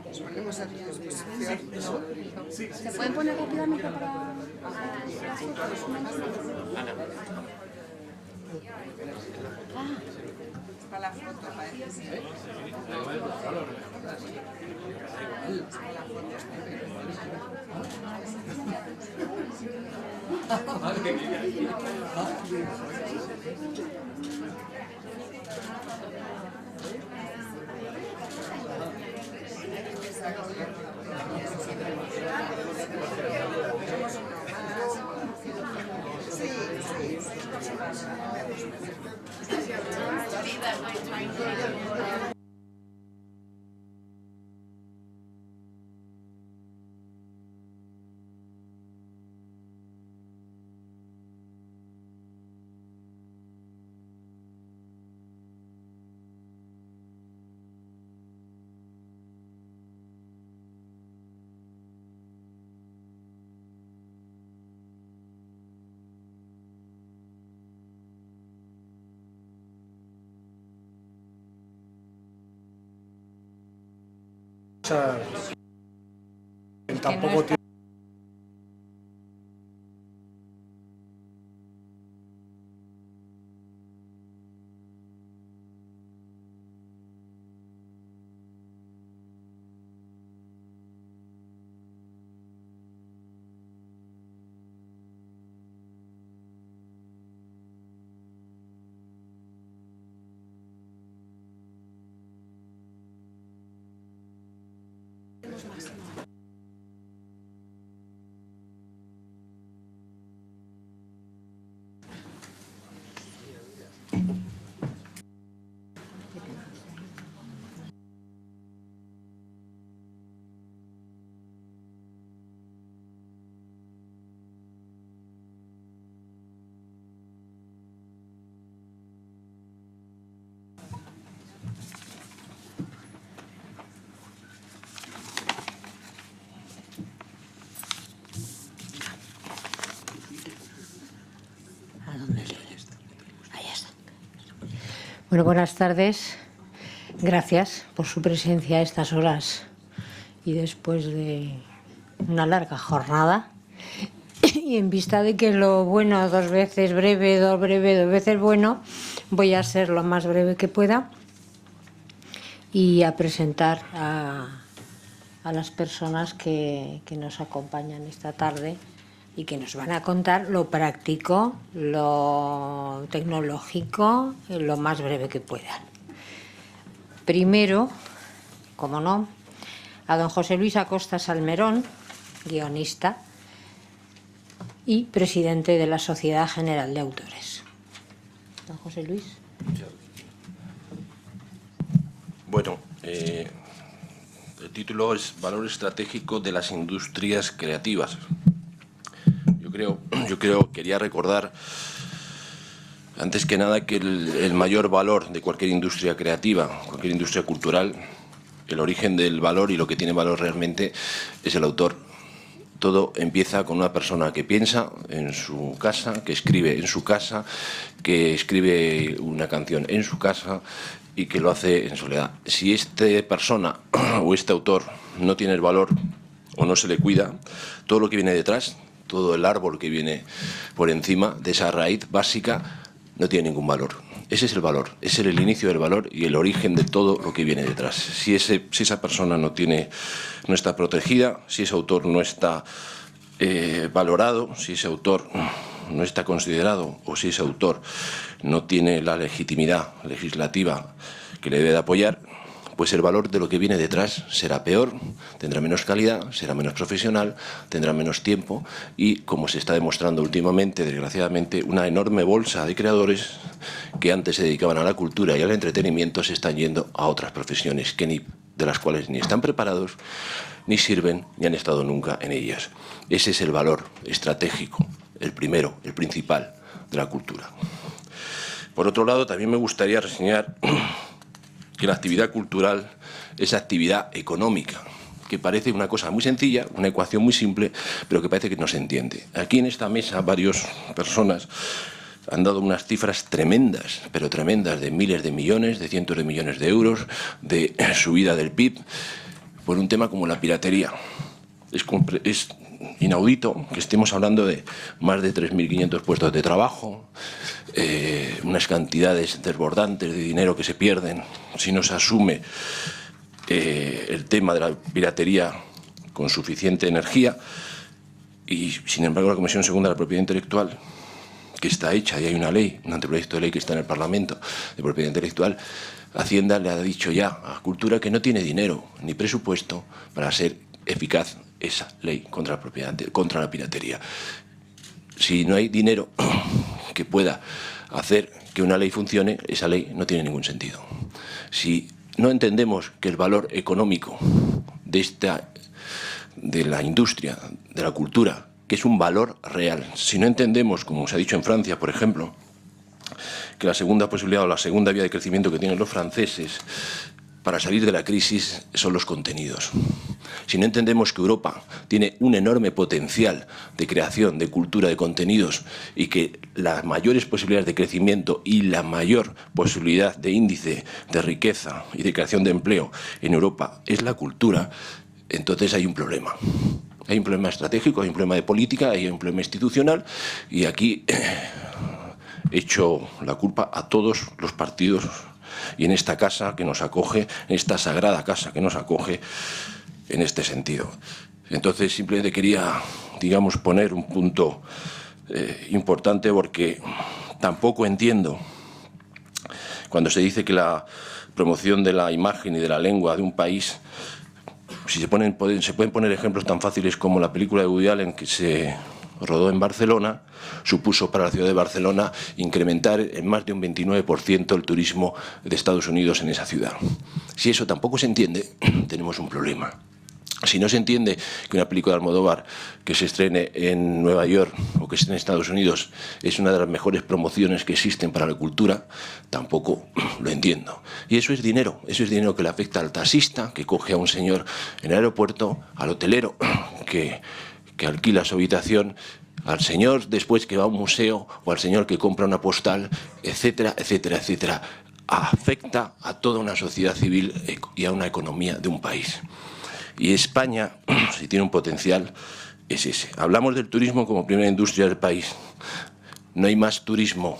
Nos ponemos a tu disposición. ¿Se pueden poner rápidamente para...? Para la foto, parece. Tampoco tiene... Bueno, buenas tardes. Gracias por su presencia a estas horas y después de una larga jornada. Y en vista de que lo bueno dos veces breve, dos veces bueno, voy a ser lo más breve que pueda y a presentar a las personas que nos acompañan esta tarde y que nos van a contar lo práctico, lo tecnológico, lo más breve que puedan. Primero, como no, a don José Luis Acosta Salmerón, guionista y presidente de la Sociedad General de Autores. Don José Luis. Bueno, el título es Valor estratégico de las industrias creativas. Quería recordar, antes que nada, que el mayor valor de cualquier industria creativa, cualquier industria cultural, el origen del valor y lo que tiene valor realmente es el autor. Todo empieza con una persona que piensa en su casa, que escribe en su casa, que escribe una canción en su casa y que lo hace en soledad. Si esta persona o este autor no tiene el valor o no se le cuida, todo lo que viene detrás, todo el árbol que viene por encima de esa raíz básica, no tiene ningún valor. Ese es el valor, ese es el inicio del valor y el origen de todo lo que viene detrás. Si esa persona no está protegida, si ese autor no está valorado, si ese autor no está considerado o si ese autor no tiene la legitimidad legislativa que le debe de apoyar, pues el valor de lo que viene detrás será peor, tendrá menos calidad, será menos profesional, tendrá menos tiempo y, como se está demostrando últimamente, desgraciadamente, una enorme bolsa de creadores que antes se dedicaban a la cultura y al entretenimiento se están yendo a otras profesiones de las cuales ni están preparados, ni sirven, ni han estado nunca en ellas. Ese es el valor estratégico, el primero, el principal de la cultura. Por otro lado, también me gustaría reseñar que la actividad cultural es actividad económica, que parece una cosa muy sencilla, una ecuación muy simple, pero que parece que no se entiende. Aquí en esta mesa varias personas han dado unas cifras tremendas, pero tremendas, de miles de millones, de cientos de millones de euros, de subida del PIB, por un tema como la piratería. Es inaudito que estemos hablando de más de 3.500 puestos de trabajo, unas cantidades desbordantes de dinero que se pierden si no se asume el tema de la piratería con suficiente energía y, sin embargo, la Comisión Segunda de la Propiedad Intelectual, que está hecha y hay una ley, un anteproyecto de ley que está en el Parlamento de Propiedad Intelectual, Hacienda le ha dicho ya a Cultura que no tiene dinero ni presupuesto para ser eficaz esa ley contra la piratería. Si no hay dinero que pueda hacer que una ley funcione, esa ley no tiene ningún sentido. Si no entendemos que el valor económico de la industria, de la cultura, que es un valor real, si no entendemos, como se ha dicho en Francia, por ejemplo, que la segunda posibilidad o la segunda vía de crecimiento que tienen los franceses para salir de la crisis son los contenidos. Si no entendemos que Europa tiene un enorme potencial de creación, de cultura, de contenidos y que las mayores posibilidades de crecimiento y la mayor posibilidad de índice de riqueza y de creación de empleo en Europa es la cultura, entonces hay un problema. Hay un problema estratégico, hay un problema de política, hay un problema institucional y aquí echo la culpa a todos los partidos y en esta casa que nos acoge, en esta sagrada casa que nos acoge en este sentido. Entonces simplemente quería, digamos, poner un punto importante porque tampoco entiendo cuando se dice que la promoción de la imagen y de la lengua de un país, si se pueden poner ejemplos tan fáciles como la película de Woody Allen que se rodó en Barcelona, supuso para la ciudad de Barcelona incrementar en más de un 29% el turismo de Estados Unidos en esa ciudad. Si eso tampoco se entiende, tenemos un problema. Si no se entiende que una película de Almodóvar que se estrene en Nueva York o que esté en Estados Unidos es una de las mejores promociones que existen para la cultura, tampoco lo entiendo. Y eso es dinero que le afecta al taxista que coge a un señor en el aeropuerto, al hotelero que alquila su habitación, al señor después que va a un museo o al señor que compra una postal, etcétera, etcétera, etcétera. Afecta a toda una sociedad civil y a una economía de un país. Y España, si tiene un potencial, es ese. Hablamos del turismo como primera industria del país. No hay más turismo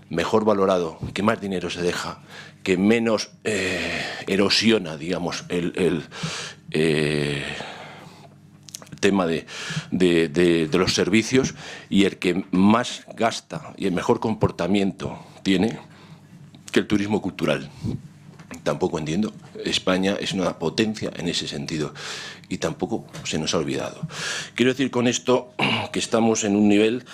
mejor valorado, que más dinero se deja, que menos erosiona, digamos, el tema de los servicios y el que más gasta y el mejor comportamiento tiene que el turismo cultural. Tampoco entiendo. España es una potencia en ese sentido y tampoco se nos ha olvidado. Quiero decir con esto que estamos en un nivel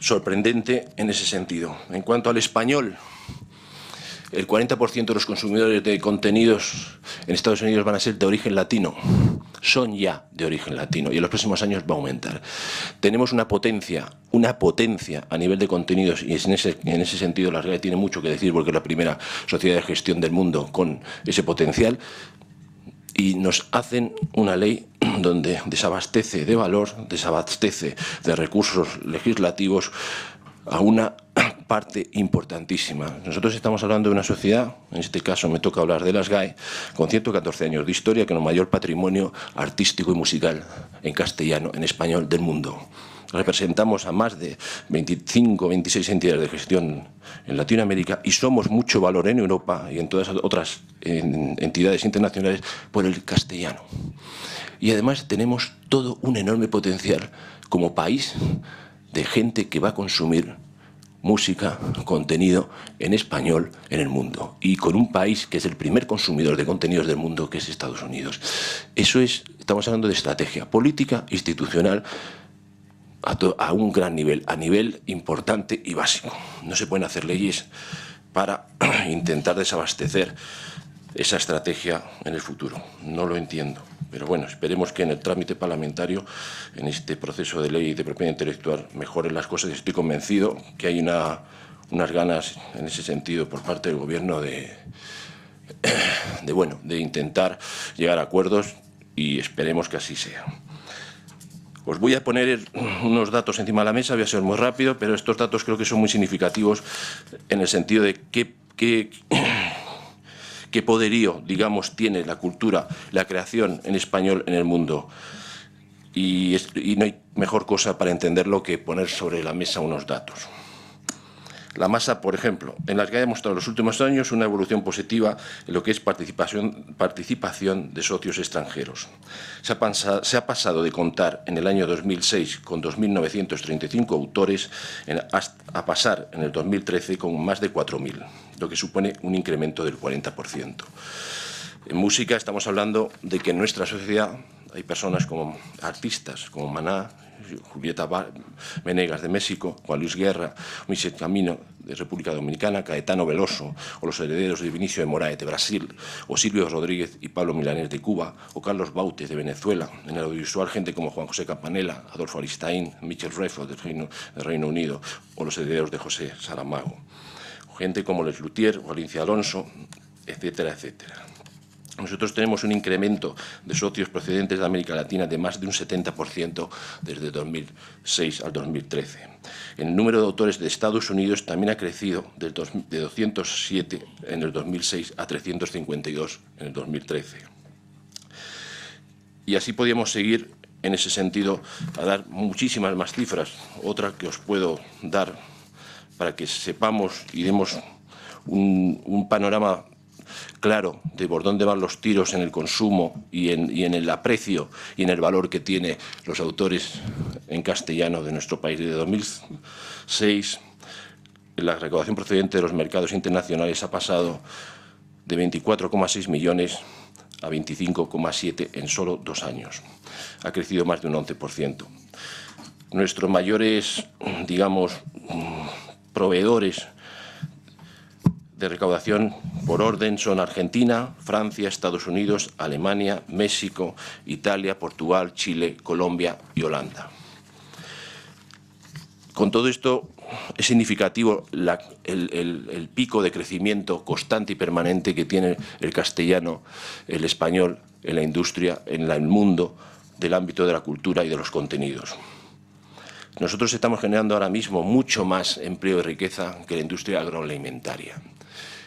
sorprendente en ese sentido. En cuanto al español, el 40% de los consumidores de contenidos en Estados Unidos van a ser de origen latino. Son ya de origen latino y en los próximos años va a aumentar. Tenemos una potencia a nivel de contenidos, y en ese sentido la RAE tiene mucho que decir porque es la primera sociedad de gestión del mundo con ese potencial, y nos hacen una ley donde desabastece de valor, desabastece de recursos legislativos a una parte importantísima. Nosotros estamos hablando de una sociedad, en este caso me toca hablar de las GAE, con 114 años de historia, con el mayor patrimonio artístico y musical en castellano, en español del mundo. Representamos a más de 25, 26 entidades de gestión en Latinoamérica y somos mucho valor en Europa y en todas otras entidades internacionales por el castellano. Y además tenemos todo un enorme potencial como país de gente que va a consumir música, contenido en español en el mundo, y con un país que es el primer consumidor de contenidos del mundo, que es Estados Unidos. Eso es, estamos hablando de estrategia política, institucional, a un gran nivel, a nivel importante y básico. No se pueden hacer leyes para intentar desabastecer esa estrategia en el futuro. No lo entiendo. Pero bueno, esperemos que en el trámite parlamentario, en este proceso de ley de propiedad intelectual, mejoren las cosas. Estoy convencido que hay unas ganas en ese sentido por parte del Gobierno de intentar llegar a acuerdos, y esperemos que así sea. Os voy a poner unos datos encima de la mesa, voy a ser muy rápido, pero estos datos creo que son muy significativos en el sentido de qué poderío, digamos, tiene la cultura, la creación en español en el mundo. Y no hay mejor cosa para entenderlo que poner sobre la mesa unos datos. La masa, por ejemplo, en las que ha demostrado en los últimos años una evolución positiva en lo que es participación de socios extranjeros. Se ha pasado de contar en el año 2006 con 2.935 autores a pasar en el 2013 con más de 4.000, lo que supone un incremento del 40%. En música estamos hablando de que en nuestra sociedad hay personas como artistas, como Maná, Julieta Venegas de México, Juan Luis Guerra, Michel Camino de República Dominicana, Caetano Veloso, o los herederos de Vinicio de Moraes de Brasil, o Silvio Rodríguez y Pablo Milanés de Cuba, o Carlos Bautes de Venezuela. En el audiovisual, gente como Juan José Campanella, Adolfo Aristain, Michel Refo del Reino Unido, o los herederos de José Saramago. Gente como Les Luthier o Alicia Alonso, etcétera, etcétera. Nosotros tenemos un incremento de socios procedentes de América Latina de más de un 70% desde 2006 al 2013. El número de autores de Estados Unidos también ha crecido de 207 en el 2006 a 352 en el 2013. Y así podíamos seguir en ese sentido a dar muchísimas más cifras. Otra que os puedo dar para que sepamos y demos un panorama claro de por dónde van los tiros en el consumo y en el aprecio y en el valor que tiene los autores en castellano de nuestro país. Desde 2006, la recaudación procedente de los mercados internacionales ha pasado de 24,6 millones a 25,7 en solo 2 años. Ha crecido más de un 11%. Nuestros mayores, digamos, proveedores de recaudación por orden son Argentina, Francia, Estados Unidos, Alemania, México, Italia, Portugal, Chile, Colombia y Holanda. Con todo esto es significativo el pico de crecimiento constante y permanente que tiene el castellano, el español, en la industria, en el mundo del ámbito de la cultura y de los contenidos. Nosotros estamos generando ahora mismo mucho más empleo y riqueza que la industria agroalimentaria.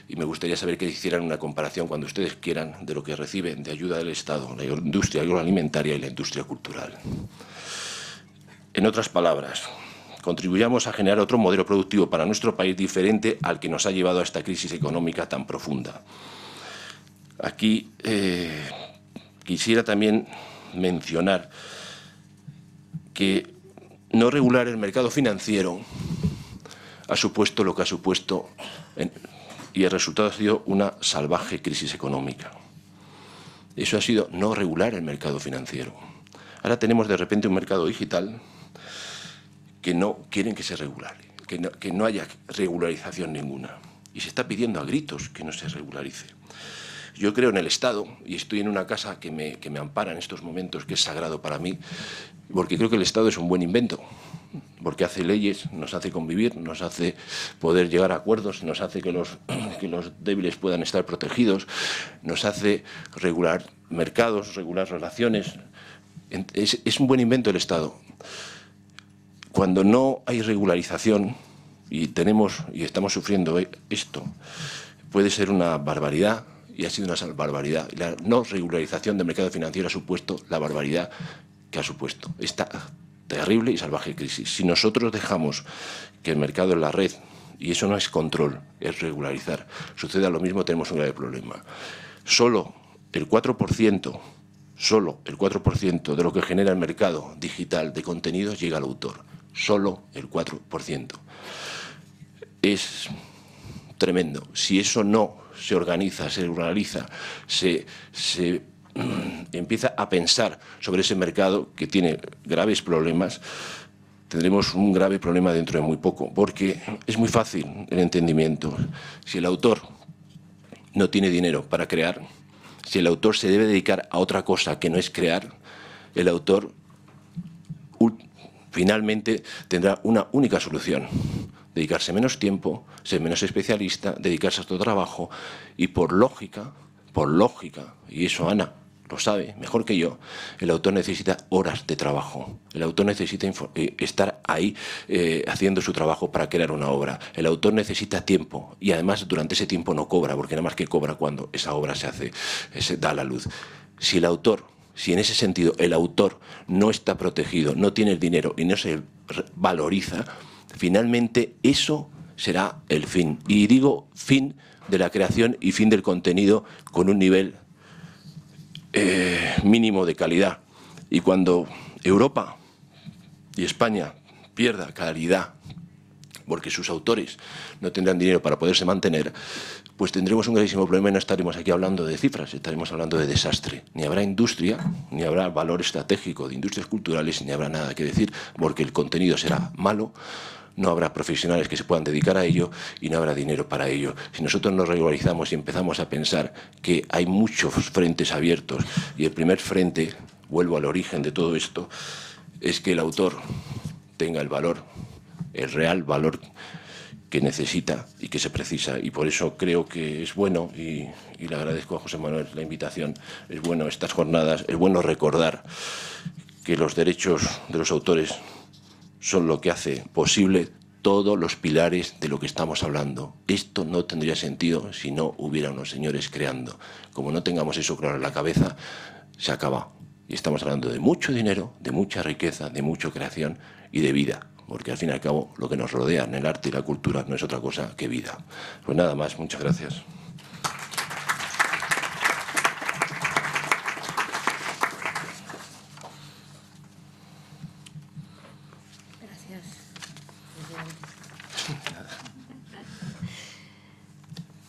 Y me gustaría saber que hicieran una comparación, cuando ustedes quieran, de lo que reciben de ayuda del Estado, la industria agroalimentaria y la industria cultural. En otras palabras, contribuyamos a generar otro modelo productivo para nuestro país diferente al que nos ha llevado a esta crisis económica tan profunda. Aquí quisiera también mencionar que no regular el mercado financiero ha supuesto lo que ha supuesto y el resultado ha sido una salvaje crisis económica. Eso ha sido no regular el mercado financiero. Ahora tenemos de repente un mercado digital que no quieren que se regulare, que no haya regularización ninguna. Y se está pidiendo a gritos que no se regularice. Yo creo en el Estado y estoy en una casa que me ampara en estos momentos, que es sagrado para mí, porque creo que el Estado es un buen invento, porque hace leyes, nos hace convivir, nos hace poder llegar a acuerdos, nos hace que los débiles puedan estar protegidos, nos hace regular mercados, regular relaciones. Es un buen invento el Estado. Cuando no hay regularización y estamos sufriendo esto, puede ser una barbaridad, y ha sido una barbaridad. La no regularización del mercado financiero ha supuesto la barbaridad que ha supuesto esta terrible y salvaje crisis. Si nosotros dejamos que el mercado en la red, y eso no es control, es regularizar, suceda lo mismo, tenemos un grave problema. Solo el 4% de lo que genera el mercado digital de contenidos llega al autor. Solo el 4%. Es tremendo. Si eso no se organiza, se regulariza, se empieza a pensar sobre ese mercado que tiene graves problemas, tendremos un grave problema dentro de muy poco, porque es muy fácil el entendimiento. Si el autor no tiene dinero para crear, si el autor se debe dedicar a otra cosa que no es crear, el autor finalmente tendrá una única solución: dedicarse menos tiempo, ser menos especialista, dedicarse a otro trabajo y por lógica, y eso Ana lo sabe mejor que yo, el autor necesita horas de trabajo, el autor necesita estar ahí haciendo su trabajo para crear una obra, el autor necesita tiempo y además durante ese tiempo no cobra, porque nada más que cobra cuando esa obra se da a la luz. Si en ese sentido el autor no está protegido, no tiene el dinero y no se valoriza, finalmente eso será el fin. Y digo fin de la creación y fin del contenido con un nivel mínimo de calidad. Y cuando Europa y España pierda calidad porque sus autores no tendrán dinero para poderse mantener, pues tendremos un gravísimo problema y no estaremos aquí hablando de cifras, estaremos hablando de desastre. Ni habrá industria, ni habrá valor estratégico de industrias culturales, ni habrá nada que decir, porque el contenido será malo, no habrá profesionales que se puedan dedicar a ello y no habrá dinero para ello. Si nosotros nos regularizamos y empezamos a pensar que hay muchos frentes abiertos y el primer frente, vuelvo al origen de todo esto, es que el autor tenga el valor, el real valor que necesita y que se precisa, y por eso creo que es bueno, y le agradezco a José Manuel la invitación, es bueno estas jornadas, es bueno recordar que los derechos de los autores son lo que hace posible todos los pilares de lo que estamos hablando. Esto no tendría sentido si no hubiera unos señores creando. Como no tengamos eso claro en la cabeza, se acaba. Y estamos hablando de mucho dinero, de mucha riqueza, de mucha creación y de vida. Porque al fin y al cabo lo que nos rodea en el arte y la cultura no es otra cosa que vida. Pues nada más, muchas gracias.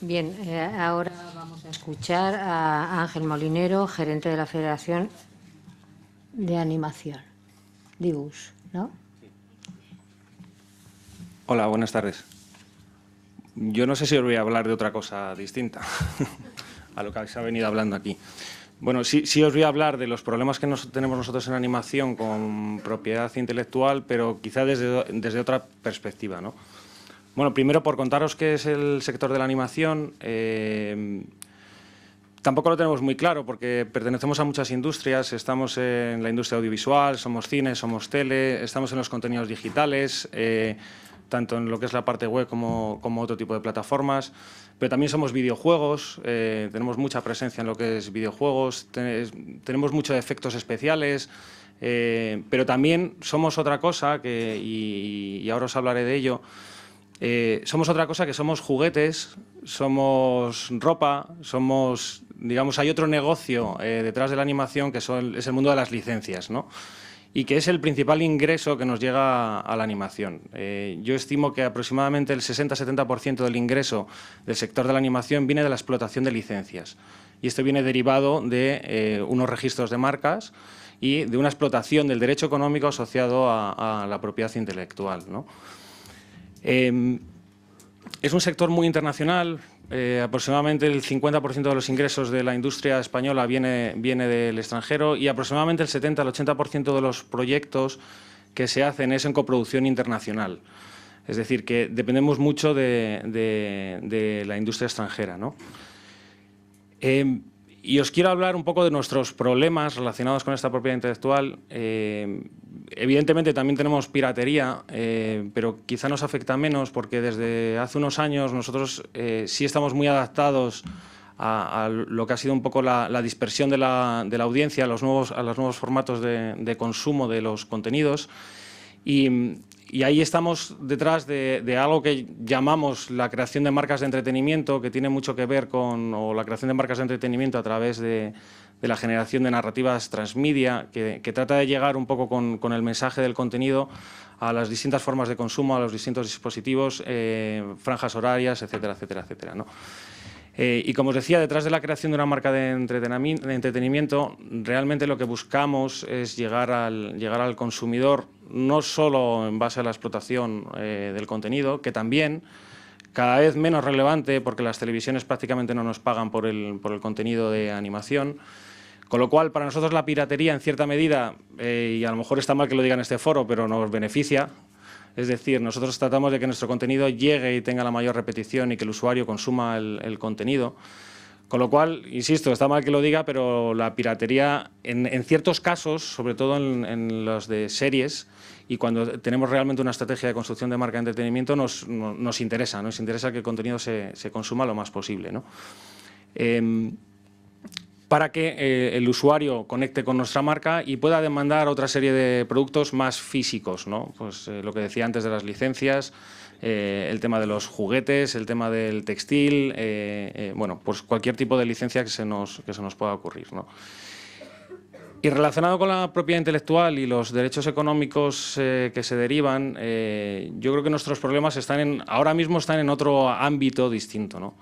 Bien, ahora vamos a escuchar a Ángel Molinero, gerente de la Federación de Animación, DIBUS, ¿no? Hola, buenas tardes. Yo no sé si os voy a hablar de otra cosa distinta a lo que se ha venido hablando aquí. Bueno, sí os voy a hablar de los problemas que tenemos nosotros en animación con propiedad intelectual, pero quizá desde otra perspectiva, ¿no? Bueno, primero por contaros qué es el sector de la animación. Tampoco lo tenemos muy claro porque pertenecemos a muchas industrias. Estamos en la industria audiovisual, somos cine, somos tele, estamos en los contenidos digitales, tanto en lo que es la parte web como otro tipo de plataformas. Pero también somos videojuegos, tenemos mucha presencia en lo que es videojuegos, tenemos muchos efectos especiales, pero también somos otra cosa, y ahora os hablaré de ello. Somos otra cosa que somos juguetes, somos ropa, somos, digamos, hay otro negocio detrás de la animación que es el mundo de las licencias, ¿no? Y que es el principal ingreso que nos llega a la animación. Yo estimo que aproximadamente el 60-70% del ingreso del sector de la animación viene de la explotación de licencias. Y esto viene derivado de unos registros de marcas y de una explotación del derecho económico asociado a la propiedad intelectual, ¿no? Es un sector muy internacional. Aproximadamente el 50% de los ingresos de la industria española viene del extranjero y aproximadamente el 70 al 80% de los proyectos que se hacen es en coproducción internacional. Es decir, que dependemos mucho de la industria extranjera, ¿no? Y os quiero hablar un poco de nuestros problemas relacionados con esta propiedad intelectual. Evidentemente también tenemos piratería, pero quizá nos afecta menos porque desde hace unos años nosotros sí estamos muy adaptados a lo que ha sido un poco la dispersión de la audiencia, a los nuevos formatos de consumo de los contenidos. Y ahí estamos detrás de algo que llamamos la creación de marcas de entretenimiento, que tiene mucho que ver con la creación de marcas de entretenimiento a través de la generación de narrativas transmedia, que trata de llegar un poco con el mensaje del contenido a las distintas formas de consumo, a los distintos dispositivos, franjas horarias, etcétera, etcétera, etcétera, ¿no? Y como os decía, detrás de la creación de una marca de entretenimiento, realmente lo que buscamos es llegar al consumidor no solo en base a la explotación del contenido, que también cada vez menos relevante porque las televisiones prácticamente no nos pagan por el contenido de animación, con lo cual para nosotros la piratería en cierta medida, y a lo mejor está mal que lo diga en este foro, pero nos beneficia. Es decir, nosotros tratamos de que nuestro contenido llegue y tenga la mayor repetición y que el usuario consuma el contenido. Con lo cual, insisto, está mal que lo diga, pero la piratería en ciertos casos, sobre todo en los de series, y cuando tenemos realmente una estrategia de construcción de marca de entretenimiento, nos interesa que el contenido se consuma lo más posible, ¿no? Para que el usuario conecte con nuestra marca y pueda demandar otra serie de productos más físicos, ¿no? Pues lo que decía antes de las licencias, el tema de los juguetes, el tema del textil, bueno, pues cualquier tipo de licencia que se nos pueda ocurrir, ¿no? Y relacionado con la propiedad intelectual y los derechos económicos que se derivan, yo creo que nuestros problemas ahora mismo están en otro ámbito distinto, ¿no?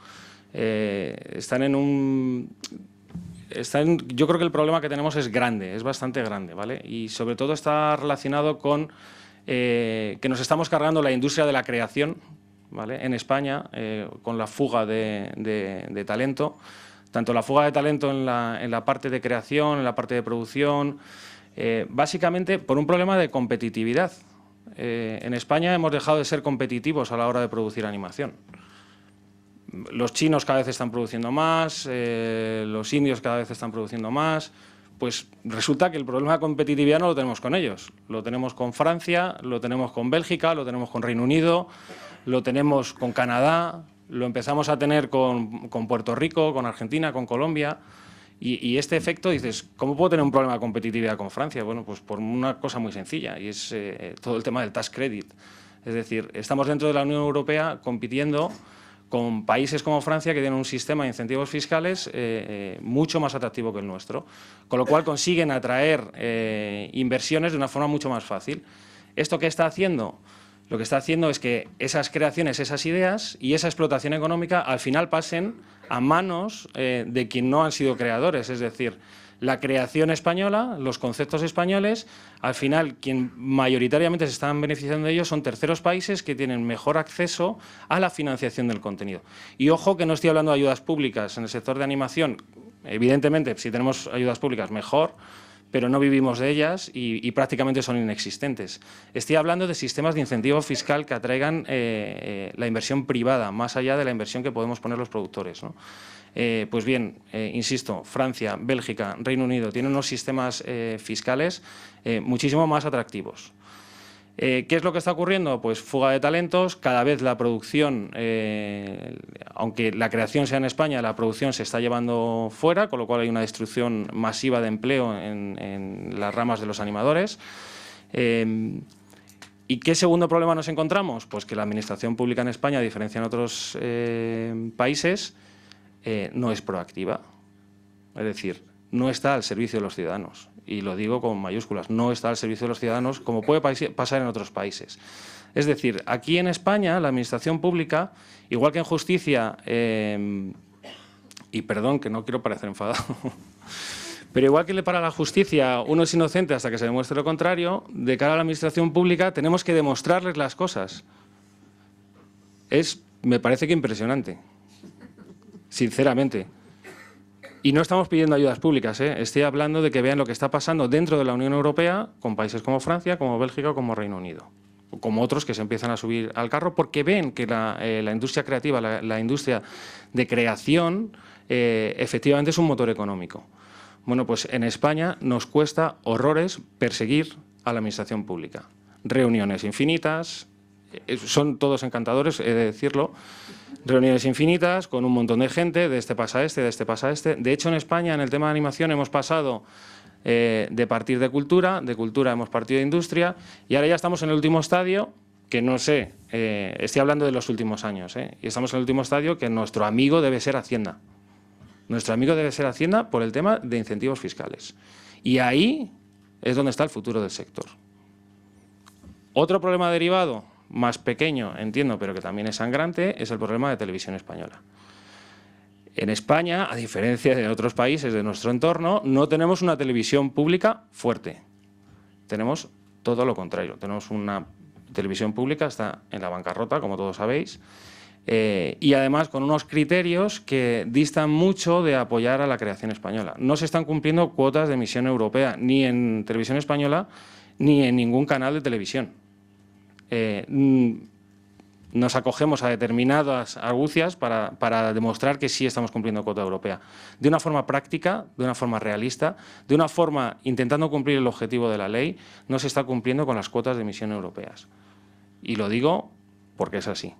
Yo creo que el problema que tenemos es grande, es bastante grande, ¿vale? Y sobre todo está relacionado con que nos estamos cargando la industria de la creación, ¿vale? En España, con la fuga de talento, tanto la fuga de talento en la parte de creación, en la parte de producción, básicamente por un problema de competitividad. En España hemos dejado de ser competitivos a la hora de producir animación. Los chinos cada vez están produciendo más, los indios cada vez están produciendo más. Pues resulta que el problema de competitividad no lo tenemos con ellos. Lo tenemos con Francia, lo tenemos con Bélgica, lo tenemos con Reino Unido, lo tenemos con Canadá, lo empezamos a tener con Puerto Rico, con Argentina, con Colombia. Y este efecto, dices, ¿cómo puedo tener un problema de competitividad con Francia? Bueno, pues por una cosa muy sencilla, y es todo el tema del tax credit. Es decir, estamos dentro de la Unión Europea compitiendo con países como Francia, que tienen un sistema de incentivos fiscales mucho más atractivo que el nuestro, con lo cual consiguen atraer inversiones de una forma mucho más fácil. ¿Esto qué está haciendo? Lo que está haciendo es que esas creaciones, esas ideas y esa explotación económica al final pasen a manos de quien no han sido creadores, es decir, la creación española, los conceptos españoles, al final quien mayoritariamente se están beneficiando de ellos son terceros países que tienen mejor acceso a la financiación del contenido. Y ojo que no estoy hablando de ayudas públicas en el sector de animación, evidentemente si tenemos ayudas públicas mejor, pero no vivimos de ellas y prácticamente son inexistentes. Estoy hablando de sistemas de incentivo fiscal que atraigan la inversión privada, más allá de la inversión que podemos poner los productores, ¿no? Pues bien, insisto, Francia, Bélgica, Reino Unido tienen unos sistemas fiscales muchísimo más atractivos. ¿Qué es lo que está ocurriendo? Pues fuga de talentos, cada vez la producción, aunque la creación sea en España, la producción se está llevando fuera, con lo cual hay una destrucción masiva de empleo en las ramas de los animadores. ¿Y qué segundo problema nos encontramos? Pues que la administración pública en España, a diferencia en otros países, no es proactiva, es decir, no está al servicio de los ciudadanos, y lo digo con mayúsculas, no está al servicio de los ciudadanos como puede pasar en otros países. Es decir, aquí en España la administración pública, igual que en justicia, y perdón que no quiero parecer enfadado, Pero igual que para la justicia uno es inocente hasta que se demuestre lo contrario, de cara a la administración pública tenemos que demostrarles las cosas. Me parece que impresionante, sinceramente. Y no estamos pidiendo ayudas públicas, ¿eh? Estoy hablando de que vean lo que está pasando dentro de la Unión Europea con países como Francia, como Bélgica o como Reino Unido. O como otros que se empiezan a subir al carro porque ven que la industria creativa, la industria de creación, efectivamente es un motor económico. Bueno, pues en España nos cuesta horrores perseguir a la administración pública. Reuniones infinitas, son todos encantadores, he de decirlo, reuniones infinitas con un montón de gente, de este pasa a este, de este pasa a este. De hecho, en España, en el tema de animación, hemos pasado de partir de cultura hemos partido de industria, y ahora ya estamos en el último estadio, que no sé, estoy hablando de los últimos años, y estamos en el último estadio que nuestro amigo debe ser Hacienda. Nuestro amigo debe ser Hacienda por el tema de incentivos fiscales. Y ahí es donde está el futuro del sector. Otro problema derivado, más pequeño, entiendo, pero que también es sangrante, es el problema de Televisión Española. En España, a diferencia de otros países de nuestro entorno, no tenemos una televisión pública fuerte. Tenemos todo lo contrario. Tenemos una televisión pública, está en la bancarrota, como todos sabéis, y además con unos criterios que distan mucho de apoyar a la creación española. No se están cumpliendo cuotas de emisión europea, ni en Televisión Española, ni en ningún canal de televisión. Nos acogemos a determinadas argucias para demostrar que sí estamos cumpliendo cuota europea. De una forma práctica, de una forma realista, de una forma intentando cumplir el objetivo de la ley, no se está cumpliendo con las cuotas de emisión europeas. Y lo digo porque es así.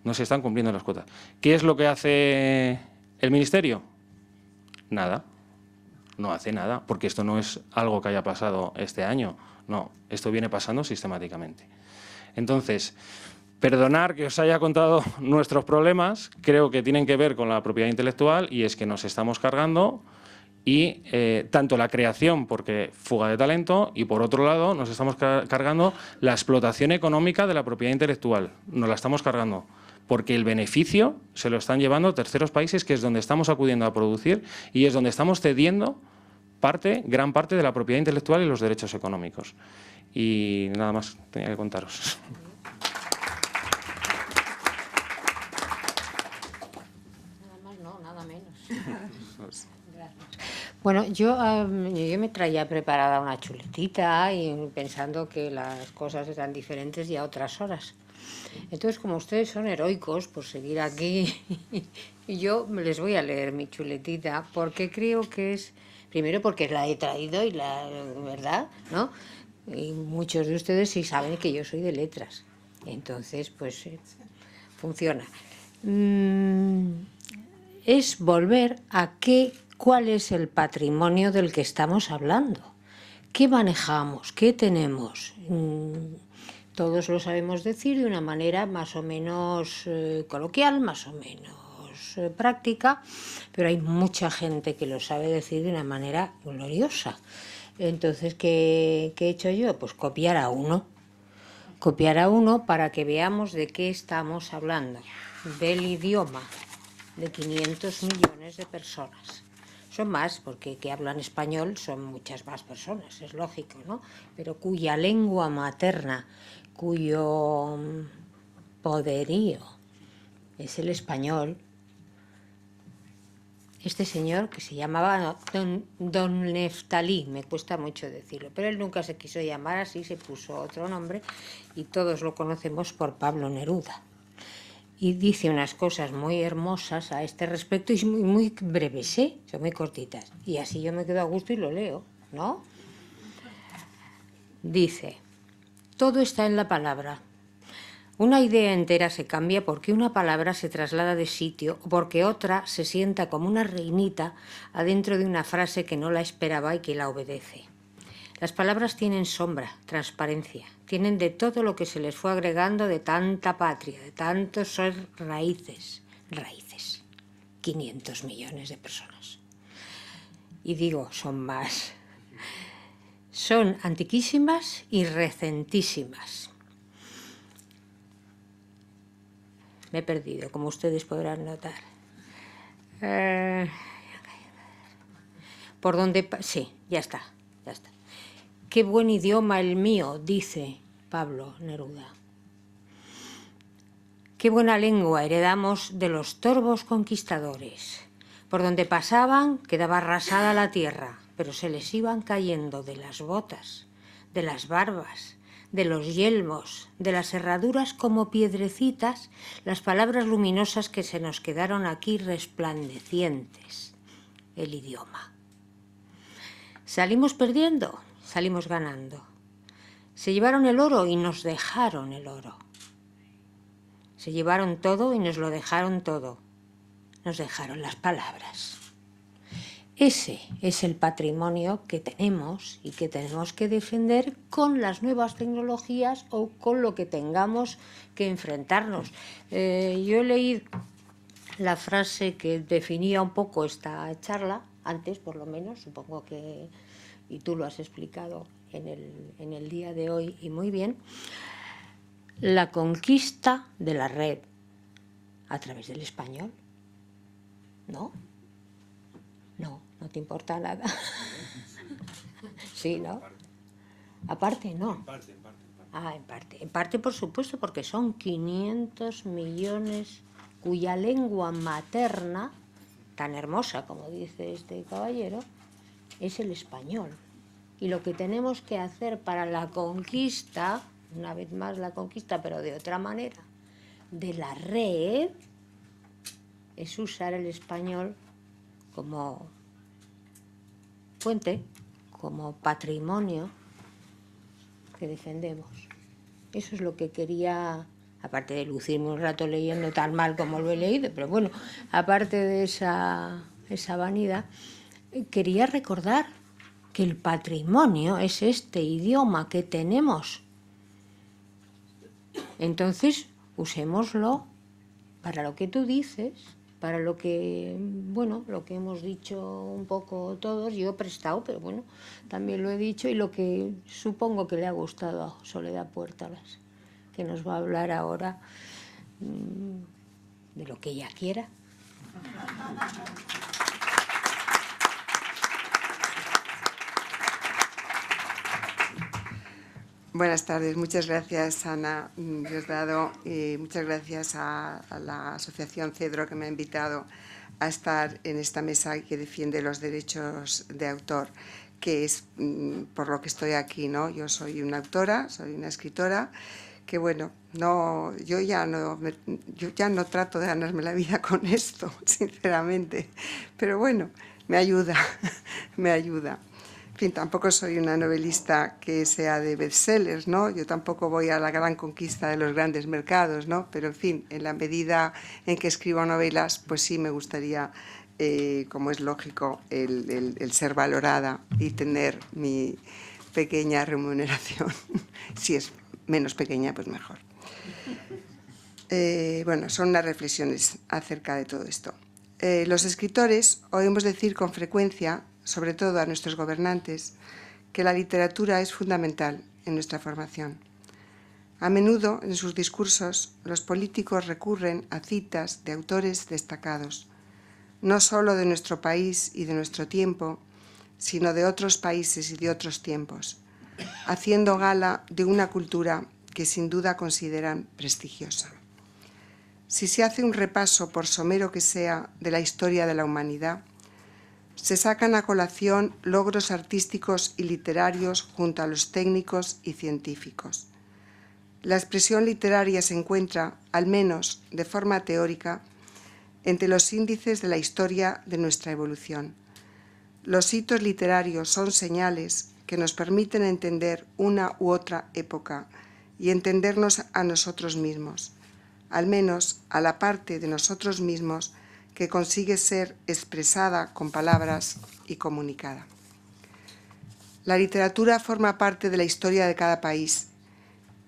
No se están cumpliendo las cuotas. ¿Qué es lo que hace el Ministerio? Nada. No hace nada, porque esto no es algo que haya pasado este año. No, esto viene pasando sistemáticamente. Entonces, perdonar que os haya contado nuestros problemas, creo que tienen que ver con la propiedad intelectual, y es que nos estamos cargando y tanto la creación, porque fuga de talento, y por otro lado nos estamos cargando la explotación económica de la propiedad intelectual. Nos la estamos cargando porque el beneficio se lo están llevando terceros países, que es donde estamos acudiendo a producir y es donde estamos cediendo gran parte de la propiedad intelectual y los derechos económicos. Y nada más tenía que contaros. Bueno, yo me traía preparada una chuletita y pensando que las cosas eran diferentes y a otras horas. Entonces, como ustedes son heroicos por seguir aquí, yo les voy a leer mi chuletita porque creo que es, primero porque la he traído y la verdad, ¿no? Y muchos de ustedes sí saben que yo soy de letras. Entonces, pues funciona. Es volver a cuál es el patrimonio del que estamos hablando. ¿Qué manejamos? ¿Qué tenemos? Todos lo sabemos decir de una manera más o menos coloquial, más o menos práctica, pero hay mucha gente que lo sabe decir de una manera gloriosa. Entonces, ¿qué he hecho yo? Pues copiar a uno para que veamos de qué estamos hablando, del idioma de 500 millones de personas. Son más, porque que hablan español son muchas más personas, es lógico, ¿no? Pero cuya lengua materna, cuyo poderío es el español. Este señor, que se llamaba Don Neftalí, me cuesta mucho decirlo, pero él nunca se quiso llamar así, se puso otro nombre, y todos lo conocemos por Pablo Neruda. Y dice unas cosas muy hermosas a este respecto y muy breves, son muy cortitas. Y así yo me quedo a gusto y lo leo, ¿no? Dice, todo está en la palabra. Una idea entera se cambia porque una palabra se traslada de sitio o porque otra se sienta como una reinita adentro de una frase que no la esperaba y que la obedece. Las palabras tienen sombra, transparencia, tienen de todo lo que se les fue agregando de tanta patria, de tantos raíces. 500 millones de personas. Y digo, son más. Son antiquísimas y recentísimas. Me he perdido, como ustedes podrán notar. Por donde... Sí, ya está, ya está. Qué buen idioma el mío, dice Pablo Neruda. Qué buena lengua heredamos de los torvos conquistadores. Por donde pasaban quedaba arrasada la tierra, pero se les iban cayendo de las botas, de las barbas, de los yelmos, de las herraduras como piedrecitas, las palabras luminosas que se nos quedaron aquí resplandecientes. El idioma. Salimos perdiendo, salimos ganando. Se llevaron el oro y nos dejaron el oro. Se llevaron todo y nos lo dejaron todo. Nos dejaron las palabras. Ese es el patrimonio que tenemos y que tenemos que defender con las nuevas tecnologías o con lo que tengamos que enfrentarnos. Yo he leído la frase que definía un poco esta charla, antes por lo menos, supongo que, y tú lo has explicado en el día de hoy y muy bien, la conquista de la red a través del español. ¿No? No, no te importa nada. Sí, ¿no? Aparte, no. En parte. Ah, en parte. En parte, por supuesto, porque son 500 millones cuya lengua materna, tan hermosa como dice este caballero, es el español. Y lo que tenemos que hacer para la conquista, una vez más la conquista, pero de otra manera, de la red, es usar el español como fuente, como patrimonio que defendemos. Eso es lo que quería, aparte de lucirme un rato leyendo tan mal como lo he leído, pero bueno, aparte de esa vanidad, quería recordar que el patrimonio es este idioma que tenemos. Entonces, usémoslo para lo que tú dices, para lo que, bueno, lo que hemos dicho un poco todos, yo he prestado, pero bueno, también lo he dicho, y lo que supongo que le ha gustado a Soledad Puertolas, que nos va a hablar ahora de lo que ella quiera. Buenas tardes, muchas gracias Ana Diosdado y muchas gracias a la Asociación Cedro que me ha invitado a estar en esta mesa que defiende los derechos de autor, que es por lo que estoy aquí, ¿no? Yo soy una autora, soy una escritora, que bueno, yo ya no trato de ganarme la vida con esto, sinceramente, pero bueno, me ayuda, me ayuda. En fin, tampoco soy una novelista que sea de bestsellers, ¿no? Yo tampoco voy a la gran conquista de los grandes mercados, ¿no? Pero, en fin, en la medida en que escribo novelas, pues sí me gustaría, como es lógico, el ser valorada y tener mi pequeña remuneración. Si es menos pequeña, pues mejor. Bueno, son unas reflexiones acerca de todo esto. Los escritores oímos decir con frecuencia, sobre todo a nuestros gobernantes, que la literatura es fundamental en nuestra formación. A menudo, en sus discursos, los políticos recurren a citas de autores destacados, no solo de nuestro país y de nuestro tiempo, sino de otros países y de otros tiempos, haciendo gala de una cultura que sin duda consideran prestigiosa. Si se hace un repaso, por somero que sea, de la historia de la humanidad, se sacan a colación logros artísticos y literarios junto a los técnicos y científicos. La expresión literaria se encuentra, al menos de forma teórica, entre los índices de la historia de nuestra evolución. Los hitos literarios son señales que nos permiten entender una u otra época y entendernos a nosotros mismos, al menos a la parte de nosotros mismos que consigue ser expresada con palabras y comunicada. La literatura forma parte de la historia de cada país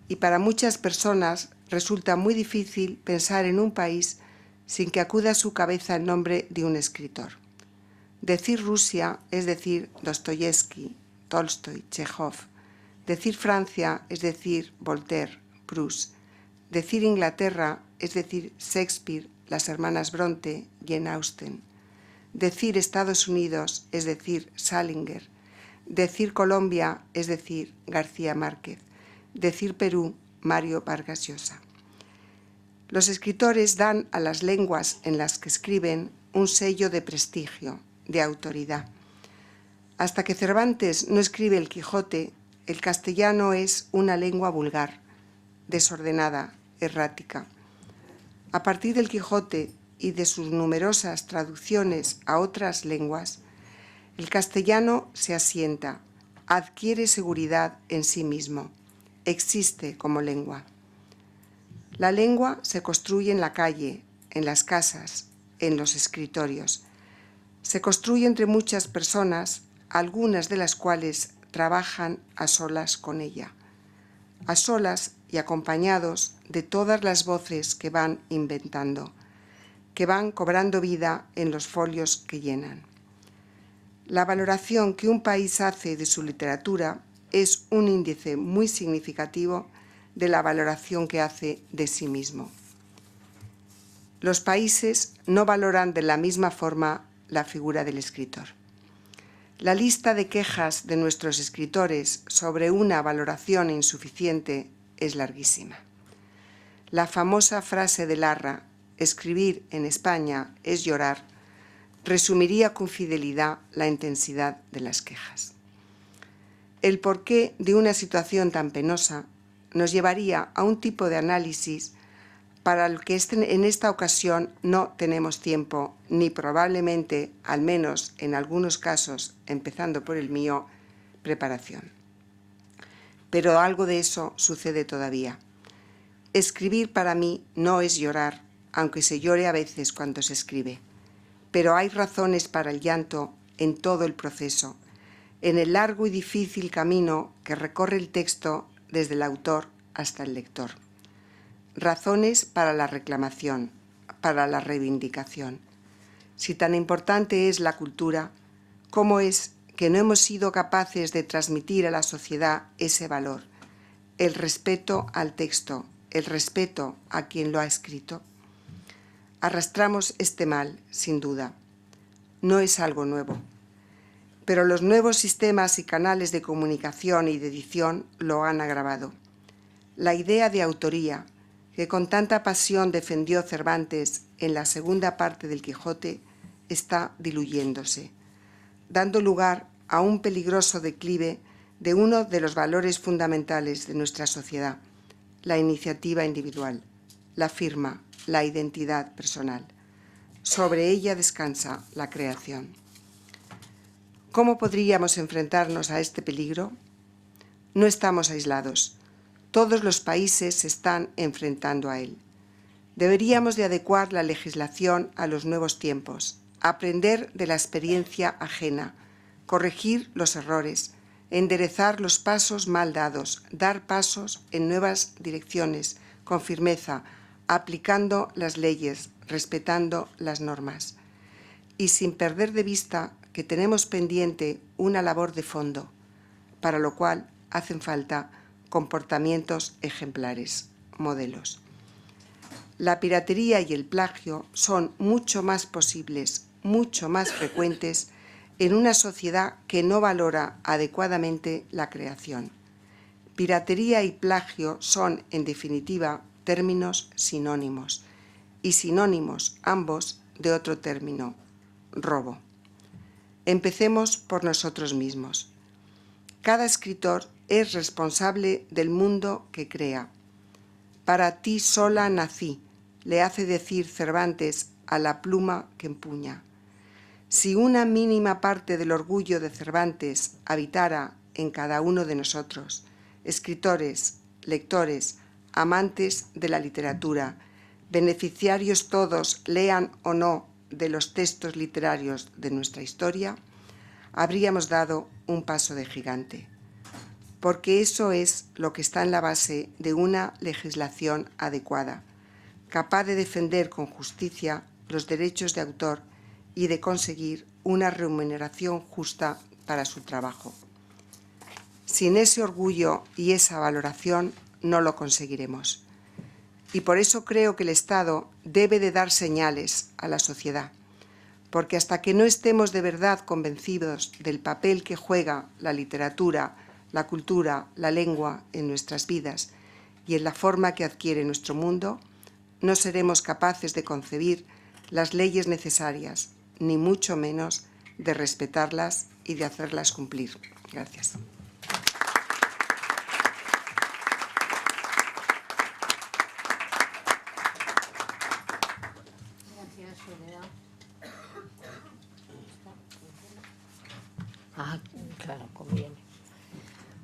y para muchas personas resulta muy difícil pensar en un país sin que acuda a su cabeza el nombre de un escritor. Decir Rusia es decir Dostoyevsky, Tolstoy, Chekhov. Decir Francia es decir Voltaire, Proust. Decir Inglaterra es decir Shakespeare, las hermanas Bronte, Jane Austen. Decir Estados Unidos es decir Salinger. Decir Colombia es decir García Márquez. Decir Perú, Mario Vargas Llosa. Los escritores dan a las lenguas en las que escriben un sello de prestigio, de autoridad. Hasta que Cervantes no escribe el Quijote, el castellano es una lengua vulgar, desordenada, errática. A partir del Quijote y de sus numerosas traducciones a otras lenguas, el castellano se asienta, adquiere seguridad en sí mismo, existe como lengua. La lengua se construye en la calle, en las casas, en los escritorios. Se construye entre muchas personas, algunas de las cuales trabajan a solas con ella, a solas y acompañados de todas las voces que van inventando, que van cobrando vida en los folios que llenan. La valoración que un país hace de su literatura es un índice muy significativo de la valoración que hace de sí mismo. Los países no valoran de la misma forma la figura del escritor. La lista de quejas de nuestros escritores sobre una valoración insuficiente es larguísima. La famosa frase de Larra, escribir en España es llorar, resumiría con fidelidad la intensidad de las quejas. El porqué de una situación tan penosa nos llevaría a un tipo de análisis para el que en esta ocasión no tenemos tiempo, ni probablemente, al menos en algunos casos, empezando por el mío, preparación. Pero algo de eso sucede todavía. Escribir para mí no es llorar, aunque se llore a veces cuando se escribe. Pero hay razones para el llanto en todo el proceso, en el largo y difícil camino que recorre el texto desde el autor hasta el lector. Razones para la reclamación, para la reivindicación. Si tan importante es la cultura, ¿cómo es que no hemos sido capaces de transmitir a la sociedad ese valor, el respeto al texto, el respeto a quien lo ha escrito? Arrastramos este mal, sin duda. No es algo nuevo, pero los nuevos sistemas y canales de comunicación y de edición lo han agravado. La idea de autoría, que con tanta pasión defendió Cervantes en la segunda parte del Quijote, está diluyéndose, dando lugar a un peligroso declive de uno de los valores fundamentales de nuestra sociedad, la iniciativa individual, la firma, la identidad personal. Sobre ella descansa la creación. ¿Cómo podríamos enfrentarnos a este peligro? No estamos aislados. Todos los países se están enfrentando a él. Deberíamos de adecuar la legislación a los nuevos tiempos, aprender de la experiencia ajena, corregir los errores, enderezar los pasos mal dados, dar pasos en nuevas direcciones, con firmeza, aplicando las leyes, respetando las normas. Y sin perder de vista que tenemos pendiente una labor de fondo, para lo cual hacen falta comportamientos ejemplares, modelos. La piratería y el plagio son mucho más posibles, mucho más frecuentes en una sociedad que no valora adecuadamente la creación. Piratería y plagio son, en definitiva, términos sinónimos, y sinónimos ambos de otro término, robo. Empecemos por nosotros mismos. Cada escritor es responsable del mundo que crea. Para ti sola nací, le hace decir Cervantes a la pluma que empuña. Si una mínima parte del orgullo de Cervantes habitara en cada uno de nosotros, escritores, lectores, amantes de la literatura, beneficiarios todos, lean o no, de los textos literarios de nuestra historia, habríamos dado un paso de gigante. Porque eso es lo que está en la base de una legislación adecuada, capaz de defender con justicia los derechos de autor y de conseguir una remuneración justa para su trabajo. Sin ese orgullo y esa valoración no lo conseguiremos. Y por eso creo que el Estado debe de dar señales a la sociedad, porque hasta que no estemos de verdad convencidos del papel que juega la literatura, la cultura, la lengua en nuestras vidas y en la forma que adquiere nuestro mundo, no seremos capaces de concebir las leyes necesarias, ni mucho menos de respetarlas y de hacerlas cumplir. Gracias. Gracias, Soledad. Ah, claro, conviene.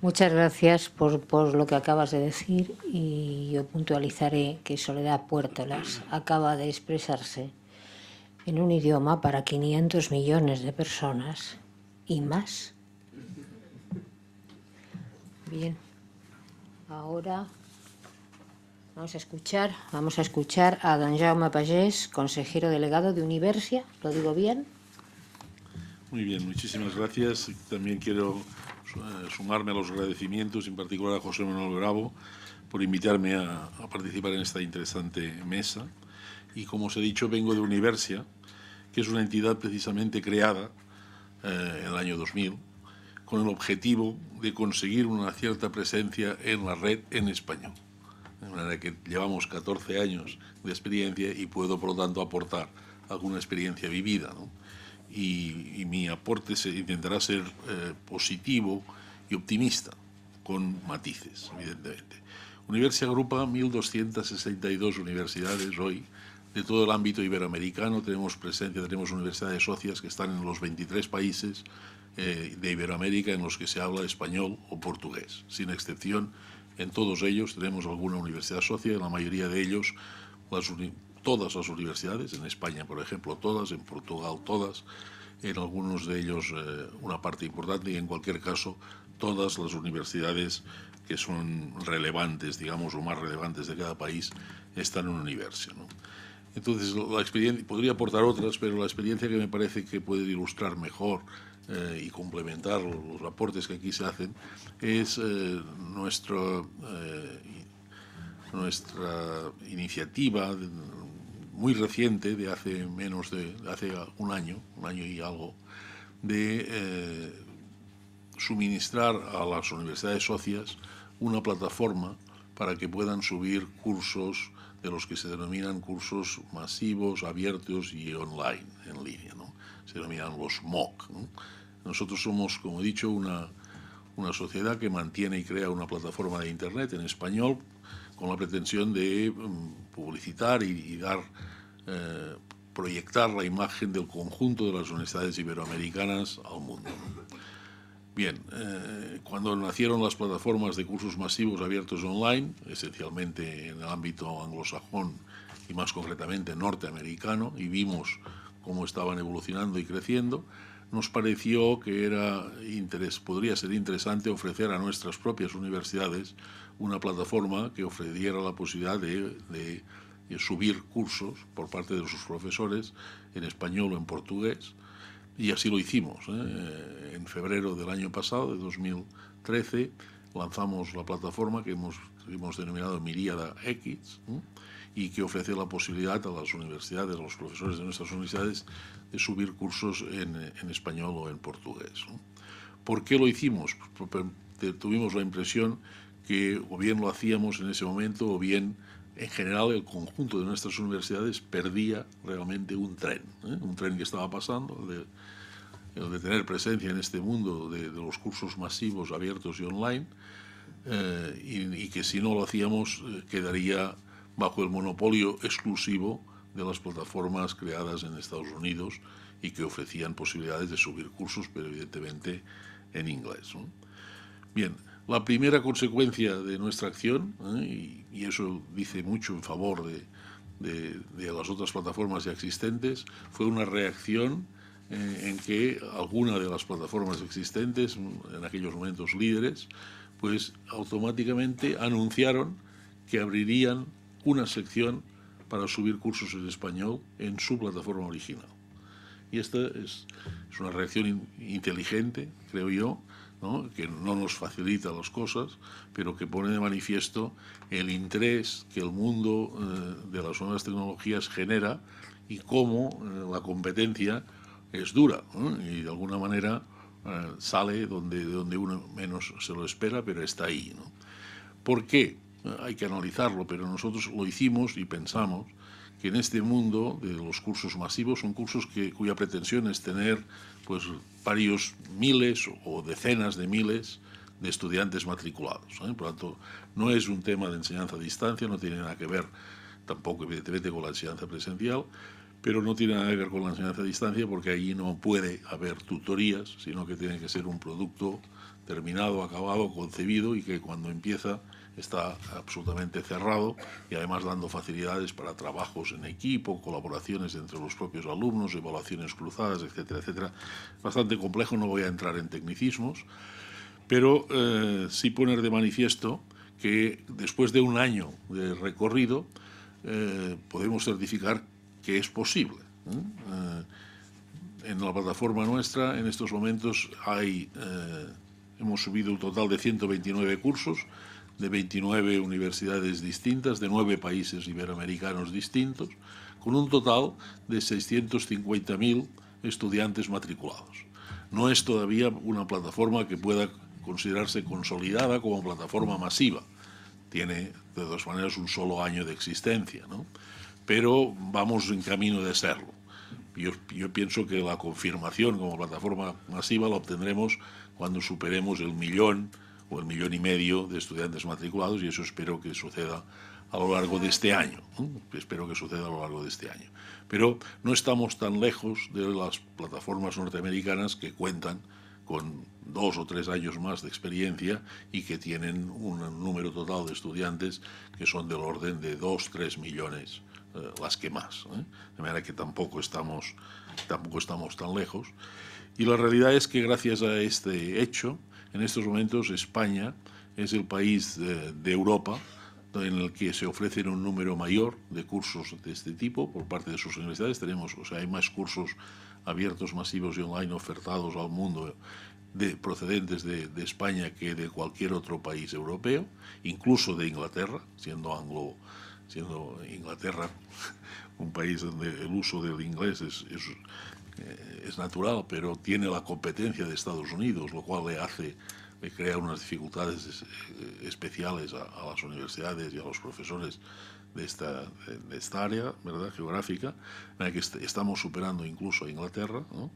Muchas gracias por lo que acabas de decir, y yo puntualizaré que Soledad Puertolas acaba de expresarse en un idioma para 500 millones de personas y más. Bien, ahora vamos a escuchar a don Jaume Pagés, consejero delegado de Universia. ¿Lo digo bien? Muy bien, muchísimas gracias. También quiero sumarme a los agradecimientos, en particular a José Manuel Bravo, por invitarme a participar en esta interesante mesa. Y como os he dicho, vengo de Universia, que es una entidad precisamente creada en el año 2000, con el objetivo de conseguir una cierta presencia en la red en español. De manera que llevamos 14 años de experiencia y puedo, por lo tanto, aportar alguna experiencia vivida, ¿no? Y mi aporte intentará ser positivo y optimista, con matices, evidentemente. Universia agrupa 1.262 universidades hoy, de todo el ámbito iberoamericano. Tenemos presencia, tenemos universidades socias que están en los 23 países de Iberoamérica en los que se habla español o portugués. Sin excepción, en todos ellos tenemos alguna universidad socia, en la mayoría de ellos todas las universidades, en España, por ejemplo, todas, en Portugal, todas, en algunos de ellos una parte importante, y en cualquier caso, todas las universidades que son relevantes, digamos, o más relevantes de cada país, están en Universia, ¿no? Entonces, la experiencia, podría aportar otras, pero la experiencia que me parece que puede ilustrar mejor y complementar los aportes que aquí se hacen es nuestra iniciativa muy reciente, de hace hace un año y algo, de suministrar a las universidades socias una plataforma para que puedan subir cursos de los que se denominan cursos masivos, abiertos y online, en línea, ¿no? Se denominan los MOOC, ¿no? Nosotros somos, como he dicho, una sociedad que mantiene y crea una plataforma de Internet en español con la pretensión de publicitar y dar, proyectar la imagen del conjunto de las universidades iberoamericanas al mundo, ¿no? Bien, cuando nacieron las plataformas de cursos masivos abiertos online, esencialmente en el ámbito anglosajón y más concretamente norteamericano, y vimos cómo estaban evolucionando y creciendo, nos pareció que podría ser interesante ofrecer a nuestras propias universidades una plataforma que ofreciera la posibilidad de subir cursos por parte de sus profesores en español o en portugués. Y así lo hicimos, ¿eh? En febrero del año pasado, de 2013, lanzamos la plataforma que hemos denominado Miríada X, ¿eh? Y que ofrece la posibilidad a las universidades, a los profesores de nuestras universidades, de subir cursos en español o en portugués, ¿no? ¿Por qué lo hicimos? Tuvimos la impresión que o bien lo hacíamos en ese momento o bien, en general, el conjunto de nuestras universidades perdía realmente un tren, ¿eh? Un tren que estaba pasando, el de tener presencia en este mundo de los cursos masivos, abiertos y online, y que si no lo hacíamos quedaría bajo el monopolio exclusivo de las plataformas creadas en Estados Unidos y que ofrecían posibilidades de subir cursos, pero evidentemente en inglés, ¿no? Bien, la primera consecuencia de nuestra acción, y eso dice mucho en favor de las otras plataformas ya existentes, fue una reacción en que alguna de las plataformas existentes, en aquellos momentos líderes, pues automáticamente anunciaron que abrirían una sección para subir cursos en español en su plataforma original. Y esta es una reacción inteligente, creo yo, ¿no? Que no nos facilita las cosas, pero que pone de manifiesto el interés que el mundo de las nuevas tecnologías genera y cómo la competencia es dura, ¿no? Y de alguna manera sale de donde uno menos se lo espera, pero está ahí, ¿no? ¿Por qué? Hay que analizarlo, pero nosotros lo hicimos y pensamos que en este mundo de los cursos masivos son cursos cuya pretensión es tener pues varios miles o decenas de miles de estudiantes matriculados, ¿eh? Por lo tanto, no es un tema de enseñanza a distancia, no tiene nada que ver tampoco evidentemente con la enseñanza presencial, pero no tiene nada que ver con la enseñanza a distancia porque allí no puede haber tutorías, sino que tiene que ser un producto terminado, acabado, concebido y que cuando empieza está absolutamente cerrado y además dando facilidades para trabajos en equipo, colaboraciones entre los propios alumnos, evaluaciones cruzadas, etcétera, etcétera. Bastante complejo, no voy a entrar en tecnicismos, pero sí poner de manifiesto que después de un año de recorrido podemos certificar que es posible. En la plataforma nuestra, en estos momentos, hemos subido un total de 129 cursos, de 29 universidades distintas, de 9 países iberoamericanos distintos, con un total de 650.000 estudiantes matriculados. No es todavía una plataforma que pueda considerarse consolidada como plataforma masiva. Tiene, de todas maneras, un solo año de existencia, ¿no? Pero vamos en camino de serlo. Yo pienso que la confirmación como plataforma masiva la obtendremos cuando superemos el 1.000.000 o el 1.5 millones de estudiantes matriculados y eso espero que suceda a lo largo de este año. Espero que suceda a lo largo de este año. Pero no estamos tan lejos de las plataformas norteamericanas que cuentan con 2 o 3 años más de experiencia y que tienen un número total de estudiantes que son del orden de 2-3 millones, las que más, ¿eh? De manera que tampoco estamos tan lejos. Y la realidad es que gracias a este hecho, en estos momentos España es el país de Europa en el que se ofrecen un número mayor de cursos de este tipo por parte de sus universidades. Hay más cursos abiertos, masivos y online ofertados al mundo procedentes de España que de cualquier otro país europeo, incluso de Inglaterra, siendo Inglaterra un país donde el uso del inglés es natural, pero tiene la competencia de Estados Unidos, lo cual le crea unas dificultades especiales a las universidades y a los profesores de esta área, ¿verdad?, geográfica, en la que estamos superando incluso a Inglaterra, ¿no?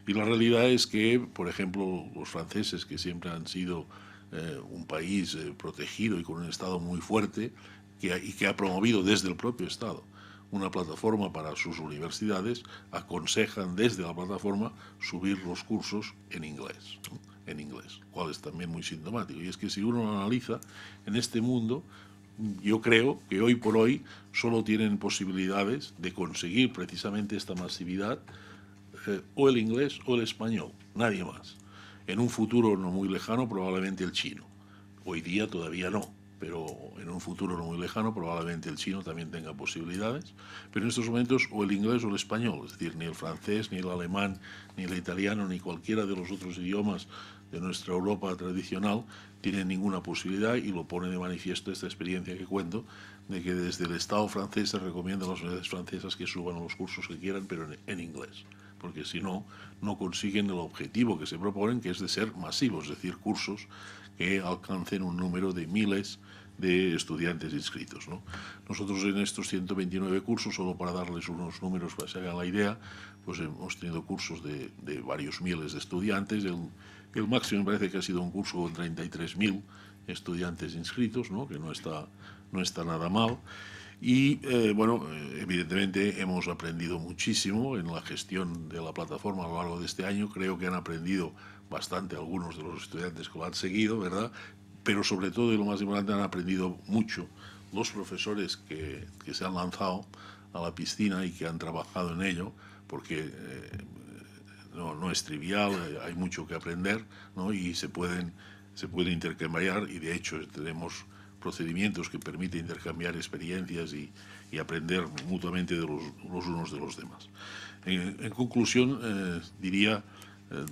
Y la realidad es que, por ejemplo, los franceses, que siempre han sido un país protegido y con un Estado muy fuerte, y que ha promovido desde el propio Estado una plataforma para sus universidades, aconsejan desde la plataforma subir los cursos en inglés, ¿no? En inglés, cual es también muy sintomático. Y es que si uno lo analiza, en este mundo, yo creo que hoy por hoy solo tienen posibilidades de conseguir precisamente esta masividad o el inglés o el español, nadie más. En un futuro no muy lejano probablemente el chino. Hoy día todavía no, pero en un futuro no muy lejano probablemente el chino también tenga posibilidades. Pero en estos momentos o el inglés o el español, es decir, ni el francés, ni el alemán, ni el italiano, ni cualquiera de los otros idiomas de nuestra Europa tradicional tiene ninguna posibilidad, y lo pone de manifiesto esta experiencia que cuento, de que desde el Estado francés se recomienda a las universidades francesas que suban los cursos que quieran, pero en inglés, porque si no, no consiguen el objetivo que se proponen, que es de ser masivos, es decir, cursos que alcancen un número de miles de estudiantes inscritos, ¿no? Nosotros en estos 129 cursos, solo para darles unos números para que se hagan la idea, pues hemos tenido cursos de varios miles de estudiantes. El máximo me parece que ha sido un curso con 33.000 estudiantes inscritos, ¿no?, que no está nada mal. Y, evidentemente hemos aprendido muchísimo en la gestión de la plataforma a lo largo de este año. Creo que han aprendido bastante algunos de los estudiantes que lo han seguido, ¿verdad? Pero sobre todo, y lo más importante, han aprendido mucho los profesores que se han lanzado a la piscina y que han trabajado en ello, porque no es trivial, hay mucho que aprender, ¿no? Y se puede intercambiar, y de hecho tenemos procedimientos que permiten intercambiar experiencias y aprender mutuamente de los unos de los demás. En conclusión, diría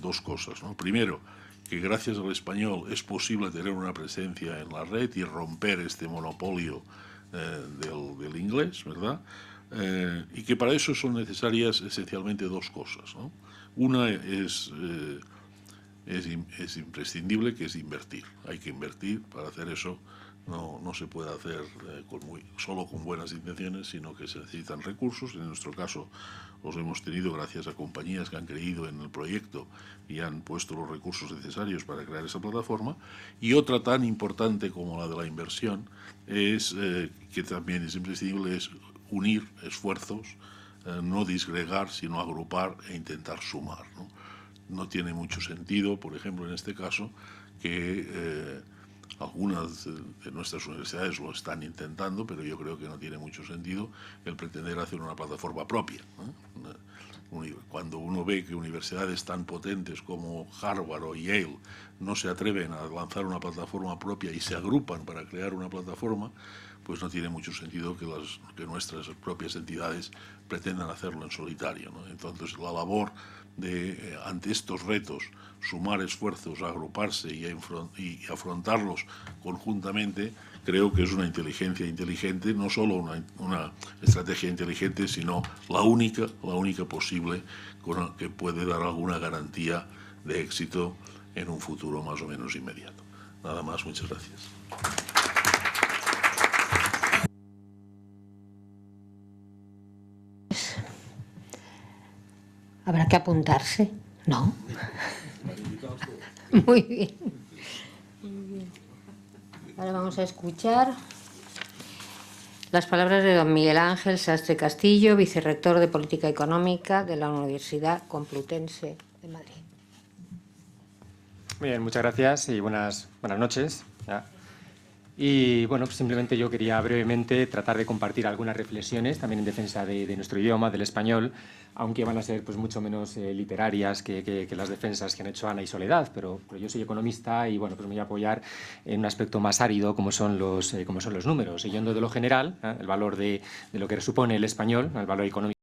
2 cosas, ¿no? Primero, que gracias al español es posible tener una presencia en la red y romper este monopolio del inglés, ¿verdad? y que para eso son necesarias esencialmente dos cosas, ¿no? Una es imprescindible, que es invertir. Hay que invertir. Para hacer eso no se puede hacer solo con buenas intenciones, sino que se necesitan recursos. En nuestro caso los hemos tenido gracias a compañías que han creído en el proyecto y han puesto los recursos necesarios para crear esa plataforma. Y otra tan importante como la de la inversión que también es imprescindible, es unir esfuerzos, no disgregar, sino agrupar e intentar sumar, ¿no? No tiene mucho sentido, por ejemplo, en este caso, que algunas de nuestras universidades lo están intentando, pero yo creo que no tiene mucho sentido el pretender hacer una plataforma propia, ¿no? Cuando uno ve que universidades tan potentes como Harvard o Yale no se atreven a lanzar una plataforma propia y se agrupan para crear una plataforma, pues no tiene mucho sentido que nuestras propias entidades pretendan hacerlo en solitario, ¿no? Entonces, la labor de, ante estos retos, sumar esfuerzos, agruparse y afrontarlos conjuntamente, creo que es una inteligencia inteligente, no solo una estrategia inteligente, sino la única posible que puede dar alguna garantía de éxito en un futuro más o menos inmediato. Nada más, muchas gracias. ¿Habrá que apuntarse? ¿No? Muy bien. Ahora vamos a escuchar las palabras de don Miguel Ángel Sastre Castillo, vicerrector de Política Económica de la Universidad Complutense de Madrid. Muy bien, muchas gracias y buenas noches. ¿Ya? Y bueno, pues simplemente yo quería brevemente tratar de compartir algunas reflexiones también en defensa de nuestro idioma, del español, aunque van a ser pues mucho menos literarias que las defensas que han hecho Ana y Soledad, pero yo soy economista y bueno, pues me voy a apoyar en un aspecto más árido como son los números, yendo de lo general, el valor de lo que supone el español, el valor económico